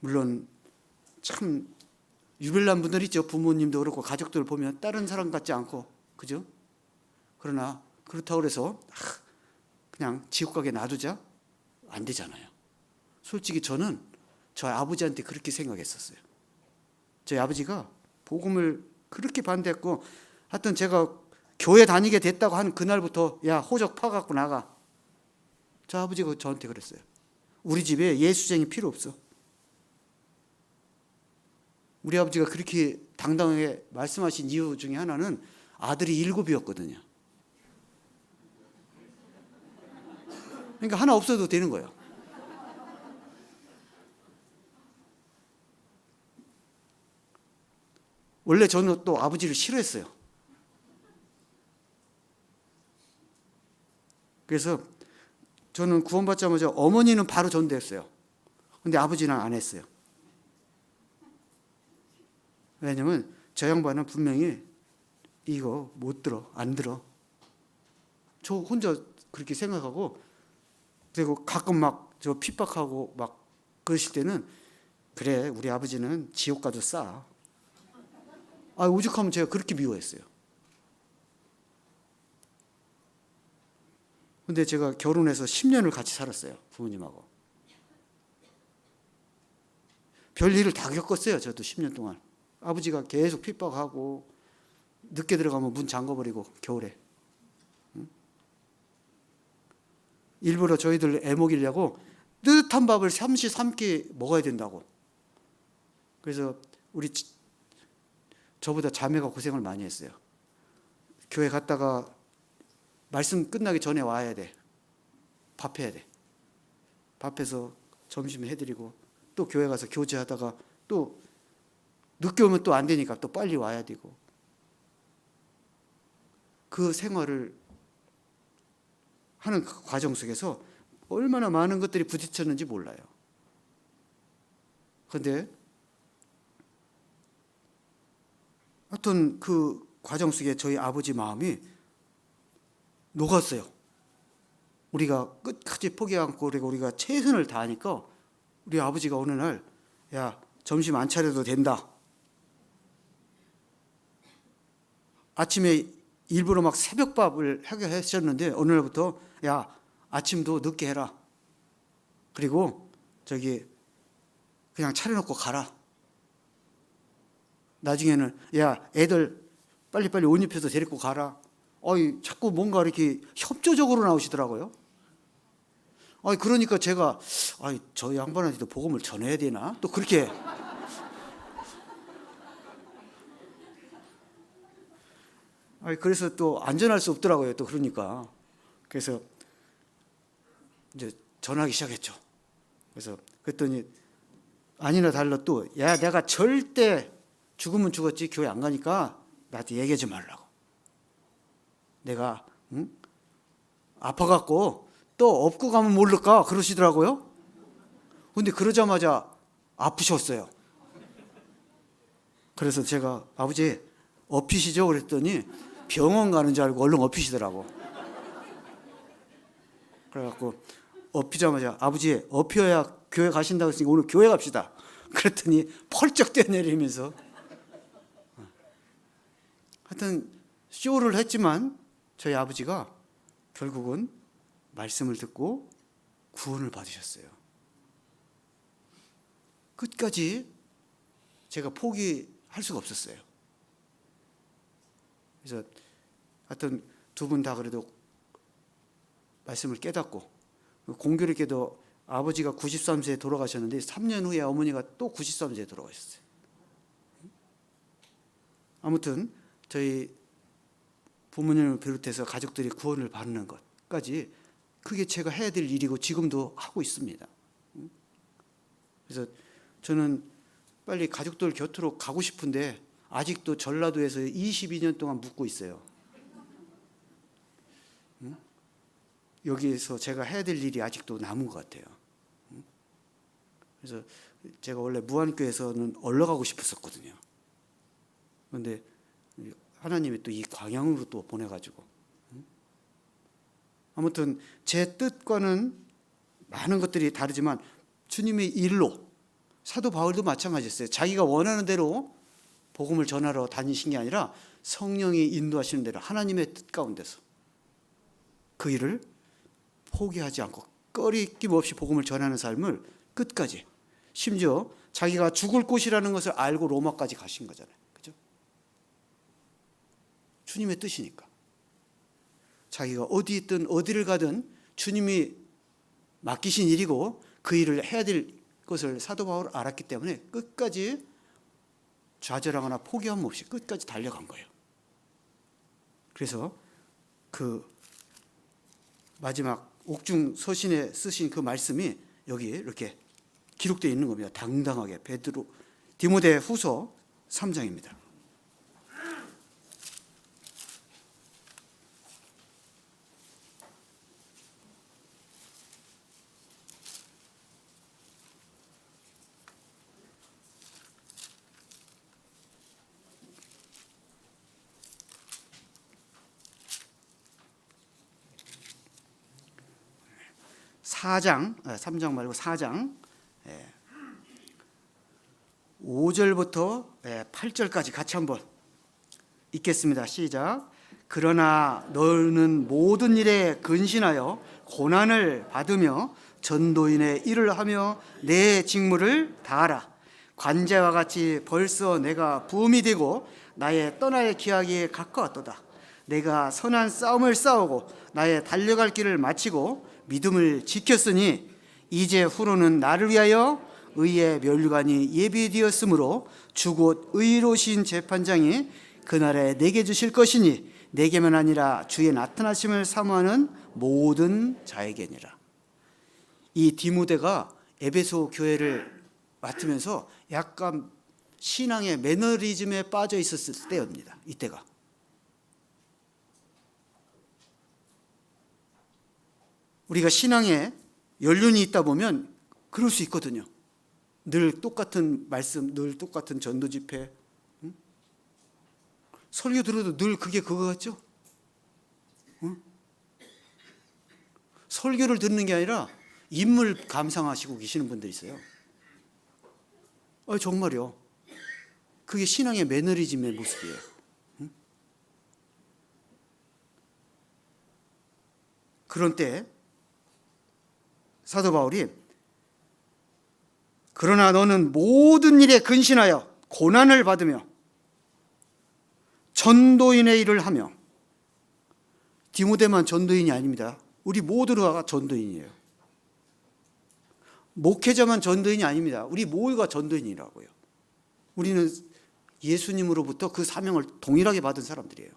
물론 참 유별난 분들 있죠. 부모님도 그렇고 가족들 보면 다른 사람 같지 않고, 그죠? 그러나 그렇다고 해서 그냥 지옥 가게 놔두자? 안 되잖아요. 솔직히 저는 저희 아버지한테 그렇게 생각했었어요. 저희 아버지가 복음을 그렇게 반대했고, 하여튼 제가 교회 다니게 됐다고 한 그날부터 야, 호적 파갖고 나가. 저 아버지가 저한테 그랬어요. 우리 집에 예수쟁이 필요 없어. 우리 아버지가 그렇게 당당하게 말씀하신 이유 중에 하나는 아들이 7이었거든요. 그러니까 하나 없어도 되는 거예요. 원래 저는 또 아버지를 싫어했어요. 그래서 저는 구원받자마자 어머니는 바로 전도했어요. 근데 아버지는 안 했어요. 왜냐면 저 양반은 분명히 이거 못 들어, 안 들어. 저 혼자 그렇게 생각하고, 그리고 가끔 막 저 핍박하고 막 그러실 때는 그래, 우리 아버지는 지옥 가도 싸. 오죽하면 제가 그렇게 미워했어요. 근데 제가 결혼해서 10년을 같이 살았어요. 부모님하고. 별일을 다 겪었어요. 저도 10년 동안. 아버지가 계속 핍박하고 늦게 들어가면 문 잠궈버리고 겨울에. 일부러 저희들 애 먹이려고 뜨뜻한 밥을 3끼 먹어야 된다고. 그래서 저보다 자매가 고생을 많이 했어요. 교회 갔다가 말씀 끝나기 전에 와야 돼. 밥해야 돼. 밥해서 점심 해드리고 또 교회 가서 교제하다가 또 늦게 오면 또 안 되니까 또 빨리 와야 되고, 그 생활을 하는 과정 속에서 얼마나 많은 것들이 부딪혔는지 몰라요. 그런데 하여튼 그 과정 속에 저희 아버지 마음이 녹았어요. 우리가 끝까지 포기 않고 우리가 최선을 다하니까 우리 아버지가 어느 날, 야, 점심 안 차려도 된다. 아침에 일부러 막 새벽밥을 하게 하셨는데 어느 날부터 야, 아침도 늦게 해라. 그리고 그냥 차려놓고 가라. 나중에는 야, 애들 빨리빨리 옷 입혀서 데리고 가라. 자꾸 뭔가 이렇게 협조적으로 나오시더라고요. 그러니까 제가 저 양반한테도 복음을 전해야 되나? 또 그렇게 그래서 또 안전할 수 없더라고요. 또 그러니까. 그래서 이제 전화하기 시작했죠. 그래서 그랬더니 아니나 달라 또, 야, 내가 절대 죽으면 죽었지 교회 안 가니까 나한테 얘기하지 말라고. 내가 아파갖고 또 업고 가면 모를까 그러시더라고요. 근데 그러자마자 아프셨어요. 그래서 제가 아버지 업히시죠 그랬더니 병원 가는 줄 알고 얼른 업히시더라고. 그래갖고 업히자마자 아버지 업혀야 교회 가신다고 했으니까 오늘 교회 갑시다. 그랬더니 펄쩍 뛰어내리면서 하여튼 쇼를 했지만 저희 아버지가 결국은 말씀을 듣고 구원을 받으셨어요. 끝까지 제가 포기할 수가 없었어요. 그래서 하여튼 두 분 다 그래도 말씀을 깨닫고, 공교롭게도 아버지가 93세에 돌아가셨는데 3년 후에 어머니가 또 93세에 돌아가셨어요. 아무튼 저희 부모님을 비롯해서 가족들이 구원을 받는 것까지 그게 제가 해야 될 일이고 지금도 하고 있습니다. 그래서 저는 빨리 가족들 곁으로 가고 싶은데 아직도 전라도에서 22년 동안 묵고 있어요. 여기에서 제가 해야 될 일이 아직도 남은 것 같아요. 그래서 제가 원래 무안교에서는 올라가고 싶었었거든요. 그런데 하나님이 또 이 광양으로 또 보내가지고, 아무튼 제 뜻과는 많은 것들이 다르지만 주님의 일로, 사도 바울도 마찬가지였어요. 자기가 원하는 대로 복음을 전하러 다니신 게 아니라 성령이 인도하시는 대로 하나님의 뜻 가운데서 그 일을 포기하지 않고 꺼리낌 없이 복음을 전하는 삶을 끝까지, 심지어 자기가 죽을 곳이라는 것을 알고 로마까지 가신 거잖아요. 그죠? 주님의 뜻이니까. 자기가 어디 있든 어디를 가든 주님이 맡기신 일이고 그 일을 해야 될 것을 사도 바울은 알았기 때문에 끝까지 좌절하거나 포기함 없이 끝까지 달려간 거예요. 그래서 그 마지막 옥중 서신에 쓰신 그 말씀이 여기 이렇게 기록되어 있는 겁니다. 당당하게. 디모데 후서 3장입니다. (4장) 3장 말고 4장 5절부터 8절까지 같이 한번 읽겠습니다. 시작. 그러나 너는 모든 일에 근신하여 고난을 받으며 전도인의 일을 하며 내 직무를 다하라. 관제와 같이 벌써 내가 부음이 되고 나의 떠날 기약이 가까웠도다. 내가 선한 싸움을 싸우고 나의 달려갈 길을 마치고 믿음을 지켰으니 이제 후로는 나를 위하여 의의 면류관이 예비되었으므로 주곧 의로우신 재판장이 그날에 내게 주실 것이니 내게만 아니라 주의 나타나심을 사모하는 모든 자에게니라. 이 디모데가 에베소 교회를 맡으면서 약간 신앙의 매너리즘에 빠져 있었을 때입니다. 이때가. 우리가 신앙에 연륜이 있다 보면 그럴 수 있거든요. 늘 똑같은 말씀, 늘 똑같은 전도 집회, 설교 들어도 늘 그게 그거 같죠? 설교를 듣는 게 아니라 인물 감상하시고 계시는 분들 있어요. 정말요. 그게 신앙의 매너리즘의 모습이에요. 그런 때 사도 바울이 그러나 너는 모든 일에 근신하여 고난을 받으며 전도인의 일을 하며, 디모데만 전도인이 아닙니다. 우리 모두가 전도인이에요. 목회자만 전도인이 아닙니다. 우리 모두가 전도인이라고요. 우리는 예수님으로부터 그 사명을 동일하게 받은 사람들이에요.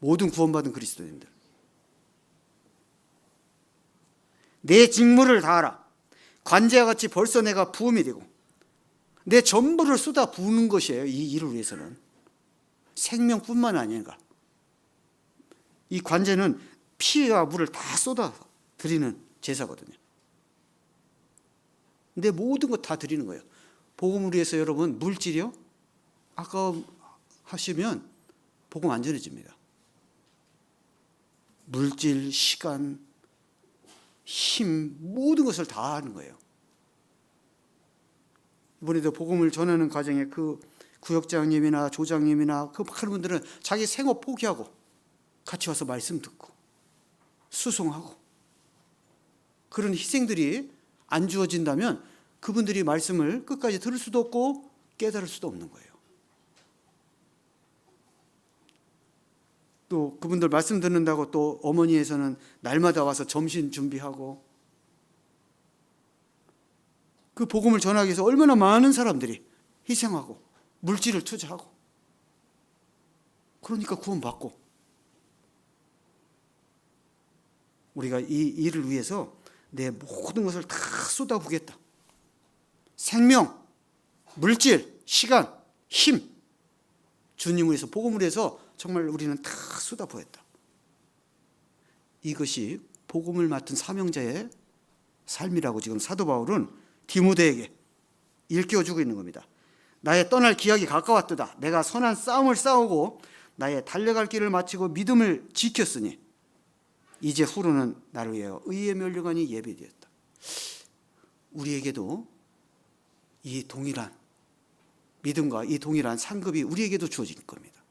모든 구원받은 그리스도인들. 내 직무를 다하라. 관제와 같이 벌써 내가 부음이 되고 내 전부를 쏟아 부는 것이에요. 이 일을 위해서는. 생명뿐만 아니라 이 관제는 피와 물을 다 쏟아 드리는 제사거든요. 내 모든 것 다 드리는 거예요. 복음을 위해서 여러분 물질이요? 아까 하시면 복음 안 전해집니다. 물질, 시간, 힘 모든 것을 다 하는 거예요. 이번에도 복음을 전하는 과정에 그 구역장님이나 조장님이나 그 많은 분들은 자기 생업 포기하고 같이 와서 말씀 듣고 수송하고 그런 희생들이 안 주어진다면 그분들이 말씀을 끝까지 들을 수도 없고 깨달을 수도 없는 거예요. 또 그분들 말씀 듣는다고 또 어머니에서는 날마다 와서 점심 준비하고 그 복음을 전하기 위해서 얼마나 많은 사람들이 희생하고 물질을 투자하고 그러니까 구원받고 우리가 이 일을 위해서 내 모든 것을 다 쏟아부겠다. 생명, 물질, 시간, 힘 주님을 위해서 복음을 위해서 정말 우리는 다 쏟아부었다. 이것이 복음을 맡은 사명자의 삶이라고 지금 사도 바울은 디모데에게 일깨워주고 있는 겁니다. 나의 떠날 기약이 가까웠도다. 내가 선한 싸움을 싸우고 나의 달려갈 길을 마치고 믿음을 지켰으니 이제 후로는 나를 위하여 의의 면류관이 예비되었다. 우리에게도 이 동일한 믿음과 이 동일한 상급이 우리에게도 주어질 겁니다.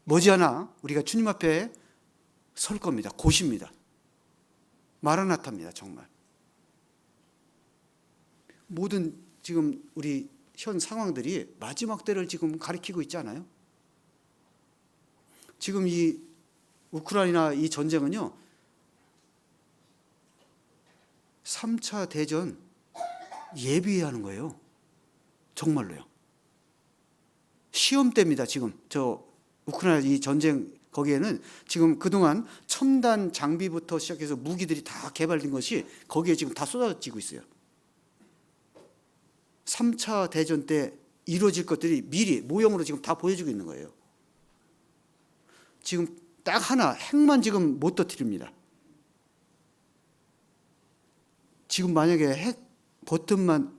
머지않아 우리가 주님 앞에 설 겁니다. 곧입니다. 마라나타입니다. 정말. 모든 지금 우리 현 상황들이 마지막 때를 지금 가리키고 있지 않아요? 지금 이 우크라이나 이 전쟁은요 3차 대전 예비하는 거예요. 정말로요. 시험 때입니다. 지금 저 우크라이나 이 전쟁 거기에는 지금 그동안 첨단 장비부터 시작해서 무기들이 다 개발된 것이 거기에 지금 다 쏟아지고 있어요. 3차 대전 때 이루어질 것들이 미리 모형으로 지금 다 보여주고 있는 거예요. 지금 딱 하나 핵만 지금 못 터뜨립니다. 지금 만약에 핵 버튼만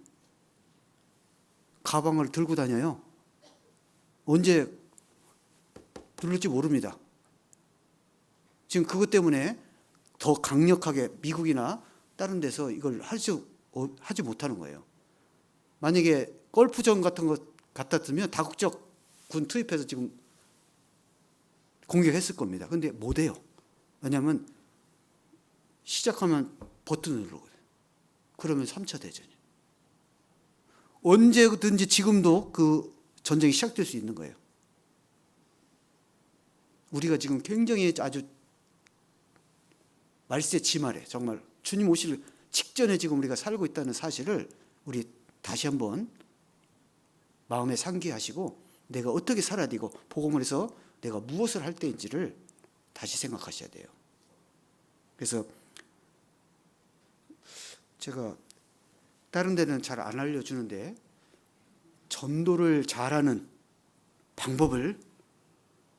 가방을 들고 다녀요. 언제 누를지 모릅니다. 지금 그것 때문에 더 강력하게 미국이나 다른 데서 이걸 하지 못하는 거예요. 만약에 골프전 같은 것 같았으면 다국적 군 투입해서 지금 공격했을 겁니다. 그런데 못해요. 왜냐하면 시작하면 버튼을 누르거든요. 그러면 3차 대전이에요. 언제든지 지금도 그 전쟁이 시작될 수 있는 거예요. 우리가 지금 굉장히 아주 말세지말에 정말 주님 오실 직전에 지금 우리가 살고 있다는 사실을 우리 다시 한번 마음에 상기하시고 내가 어떻게 살아야 되고 복음을 해서 내가 무엇을 할 때인지를 다시 생각하셔야 돼요. 그래서 제가 다른 데는 잘 안 알려주는데 전도를 잘하는 방법을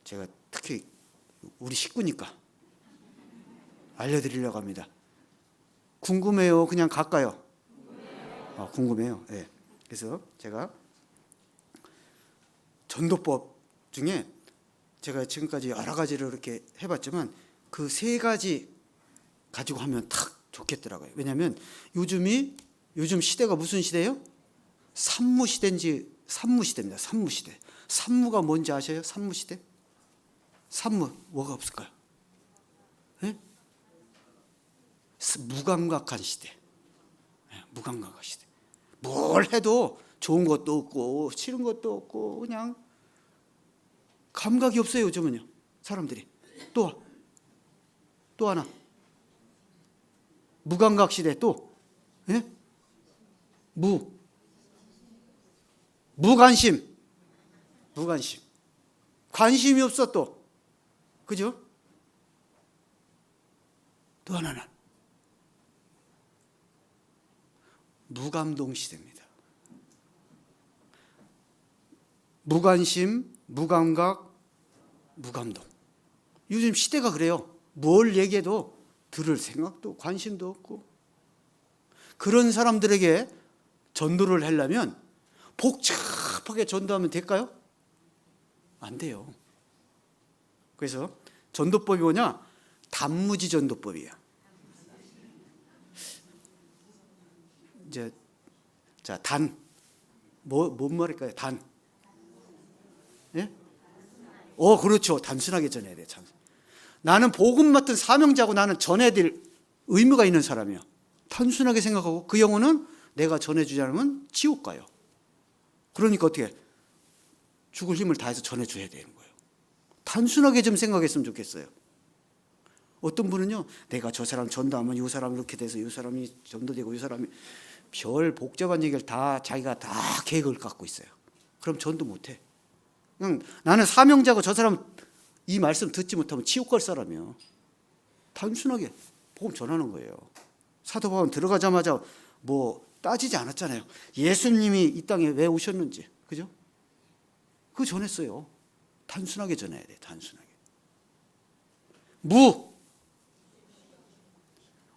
제가 특히 우리 식구니까 알려드리려고 합니다. 궁금해요? 그냥 갈까요? 궁금해요. 네. 그래서 제가 전도법 중에 제가 지금까지 여러 가지를 이렇게 해봤지만 그 3가지 가지고 하면 탁 좋겠더라고요. 왜냐하면 요즘 시대가 무슨 시대예요? 산무시대입니다. 산무시대. 산무가 뭔지 아세요? 산무시대? 산무 뭐가 없을까요? 네? 무감각한 시대. 네, 무감각한 시대. 뭘 해도 좋은 것도 없고 싫은 것도 없고 그냥 감각이 없어요. 요즘은요. 사람들이. 또 하나. 무감각 시대 또. 예? 무관심. 관심이 없어 또. 그죠? 또 하나는 무감동 시대입니다. 무관심, 무감각, 무감동. 요즘 시대가 그래요. 뭘 얘기해도 들을 생각도 관심도 없고. 그런 사람들에게 전도를 하려면 복잡하게 전도하면 될까요? 안 돼요. 그래서 전도법이 뭐냐? 단무지 전도법이야. 이제 자, 뭔 말일까요? 예? 그렇죠. 단순하게 전해야 돼. 나는 복음 맡은 사명자고 나는 전해야 될 의무가 있는 사람이야. 단순하게 생각하고 그 영혼은 내가 전해주지 않으면 지옥 가요. 그러니까 어떻게 죽을 힘을 다해서 전해줘야 되는 거예요. 단순하게 좀 생각했으면 좋겠어요. 어떤 분은요, 내가 저 사람 전도하면 이 사람이 이렇게 돼서 이 사람이 전도되고 이 사람이 별 복잡한 얘기를 다 자기가 다 계획을 갖고 있어요. 그럼 전도 못해. 그냥 나는 사명자고 저 사람 이 말씀 듣지 못하면 지옥 갈 사람이야. 단순하게 복음 전하는 거예요. 사도 바울은 들어가자마자 뭐 따지지 않았잖아요. 예수님이 이 땅에 왜 오셨는지, 그죠? 그거 전했어요. 단순하게 전해야 돼. 단순하게.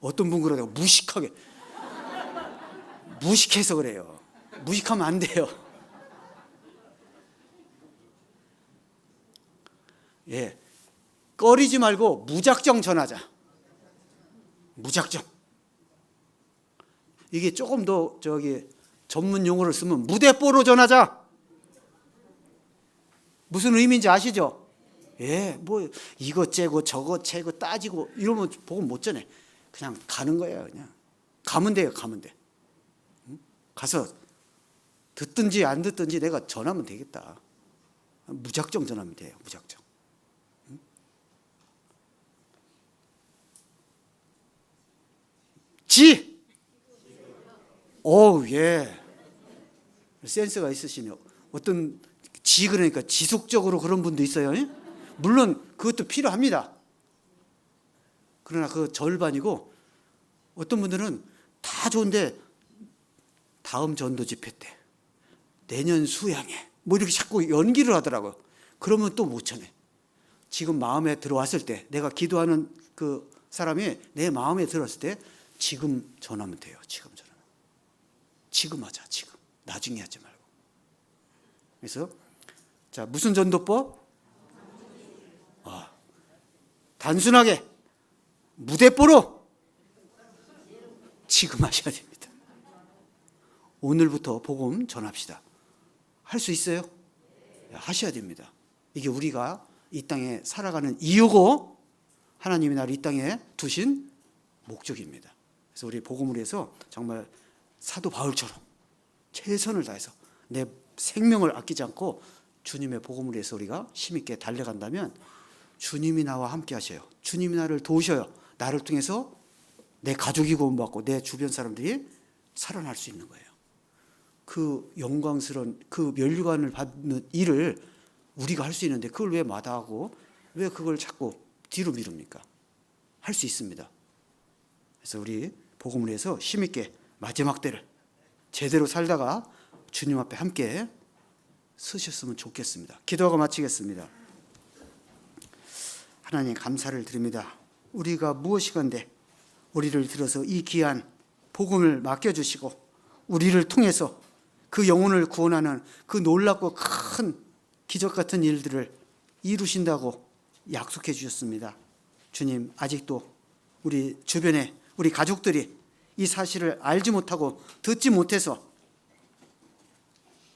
어떤 분 그러다가 무식하게 무식해서 그래요. 무식하면 안 돼요. 예, 꺼리지 말고 무작정 전하자. 무작정. 이게 조금 더 전문 용어를 쓰면 무대뽀로 전하자. 무슨 의미인지 아시죠? 예, 뭐 이거 째고 저거 채고 따지고 이러면 복음 못 전해. 그냥 가는 거예요. 그냥 가면 돼요. 가면 돼. 가서 듣든지 안 듣든지 내가 전하면 되겠다. 무작정 전하면 돼요. 무작정. 예. 센스가 있으시네요. 어떤 그러니까 지속적으로 그런 분도 있어요. 물론 그것도 필요합니다. 그러나 그 절반이고, 어떤 분들은 다 좋은데 다음 전도 집회 때, 내년 수양회 뭐 이렇게 자꾸 연기를 하더라고요. 그러면 또 못 전해. 지금 마음에 들어왔을 때, 내가 기도하는 그 사람이 내 마음에 들었을 때 지금 전하면 돼요. 지금 전하면. 지금 하자. 지금. 나중에 하지 말고. 그래서 자, 무슨 전도법? 단순하게 무대뽀로 지금 하셔야 됩니다. 오늘부터 복음 전합시다. 할 수 있어요? 하셔야 됩니다. 이게 우리가 이 땅에 살아가는 이유고 하나님이 나를 이 땅에 두신 목적입니다. 그래서 우리 복음을 위해서 정말 사도 바울처럼 최선을 다해서 내 생명을 아끼지 않고 주님의 복음을 위해서 우리가 힘있게 달려간다면 주님이 나와 함께 하셔요. 주님이 나를 도우셔요. 나를 통해서 내 가족이 구원받고 내 주변 사람들이 살아날 수 있는 거예요. 그 영광스러운 그 면류관을 받는 일을 우리가 할 수 있는데 그걸 왜 마다하고 왜 그걸 자꾸 뒤로 미룹니까? 할 수 있습니다. 그래서 우리 복음을 위해서 힘있게 마지막 때를 제대로 살다가 주님 앞에 함께 서셨으면 좋겠습니다. 기도하고 마치겠습니다. 하나님 감사를 드립니다. 우리가 무엇이건데 우리를 들어서 이 귀한 복음을 맡겨주시고 우리를 통해서 그 영혼을 구원하는 그 놀랍고 큰 기적 같은 일들을 이루신다고 약속해 주셨습니다. 주님, 아직도 우리 주변에 우리 가족들이 이 사실을 알지 못하고 듣지 못해서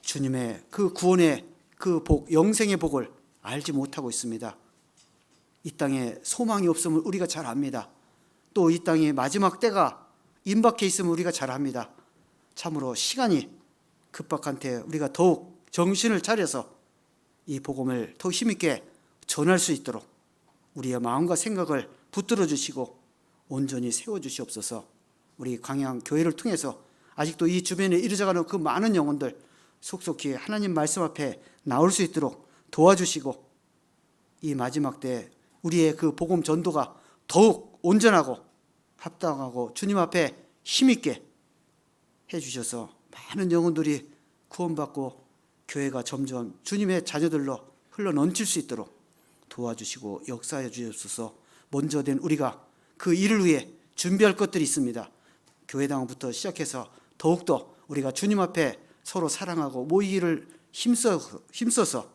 주님의 그 구원의 그 복, 영생의 복을 알지 못하고 있습니다. 이 땅에 소망이 없음을 우리가 잘 압니다. 또 이 땅에 마지막 때가 임박해 있음을 우리가 잘 압니다. 참으로 시간이 급박한 때 우리가 더욱 정신을 차려서 이 복음을 더 힘있게 전할 수 있도록 우리의 마음과 생각을 붙들어 주시고 온전히 세워 주시옵소서. 우리 광양 교회를 통해서 아직도 이 주변에 이루어져가는 그 많은 영혼들 속속히 하나님 말씀 앞에 나올 수 있도록 도와주시고 이 마지막 때 우리의 그 복음 전도가 더욱 온전하고 합당하고 주님 앞에 힘있게 해주셔서 많은 영혼들이 구원받고 교회가 점점 주님의 자녀들로 흘러넘칠 수 있도록 도와주시고 역사해 주옵소서. 먼저 된 우리가 그 일을 위해 준비할 것들이 있습니다. 교회당부터 시작해서 더욱더 우리가 주님 앞에 서로 사랑하고 모이기를 힘써서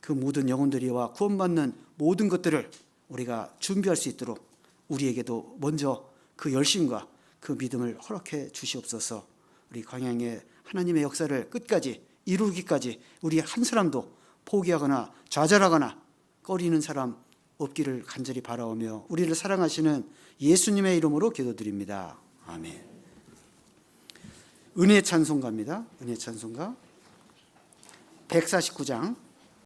그 모든 영혼들이와 구원받는 모든 것들을 우리가 준비할 수 있도록 우리에게도 먼저 그 열심과 그 믿음을 허락해 주시옵소서. 우리 광양의 하나님의 역사를 끝까지 이루기까지 우리 한 사람도 포기하거나 좌절하거나 꺼리는 사람 없기를 간절히 바라오며 우리를 사랑하시는 예수님의 이름으로 기도드립니다. 아멘. 은혜 찬송가입니다. 은혜 찬송가 149장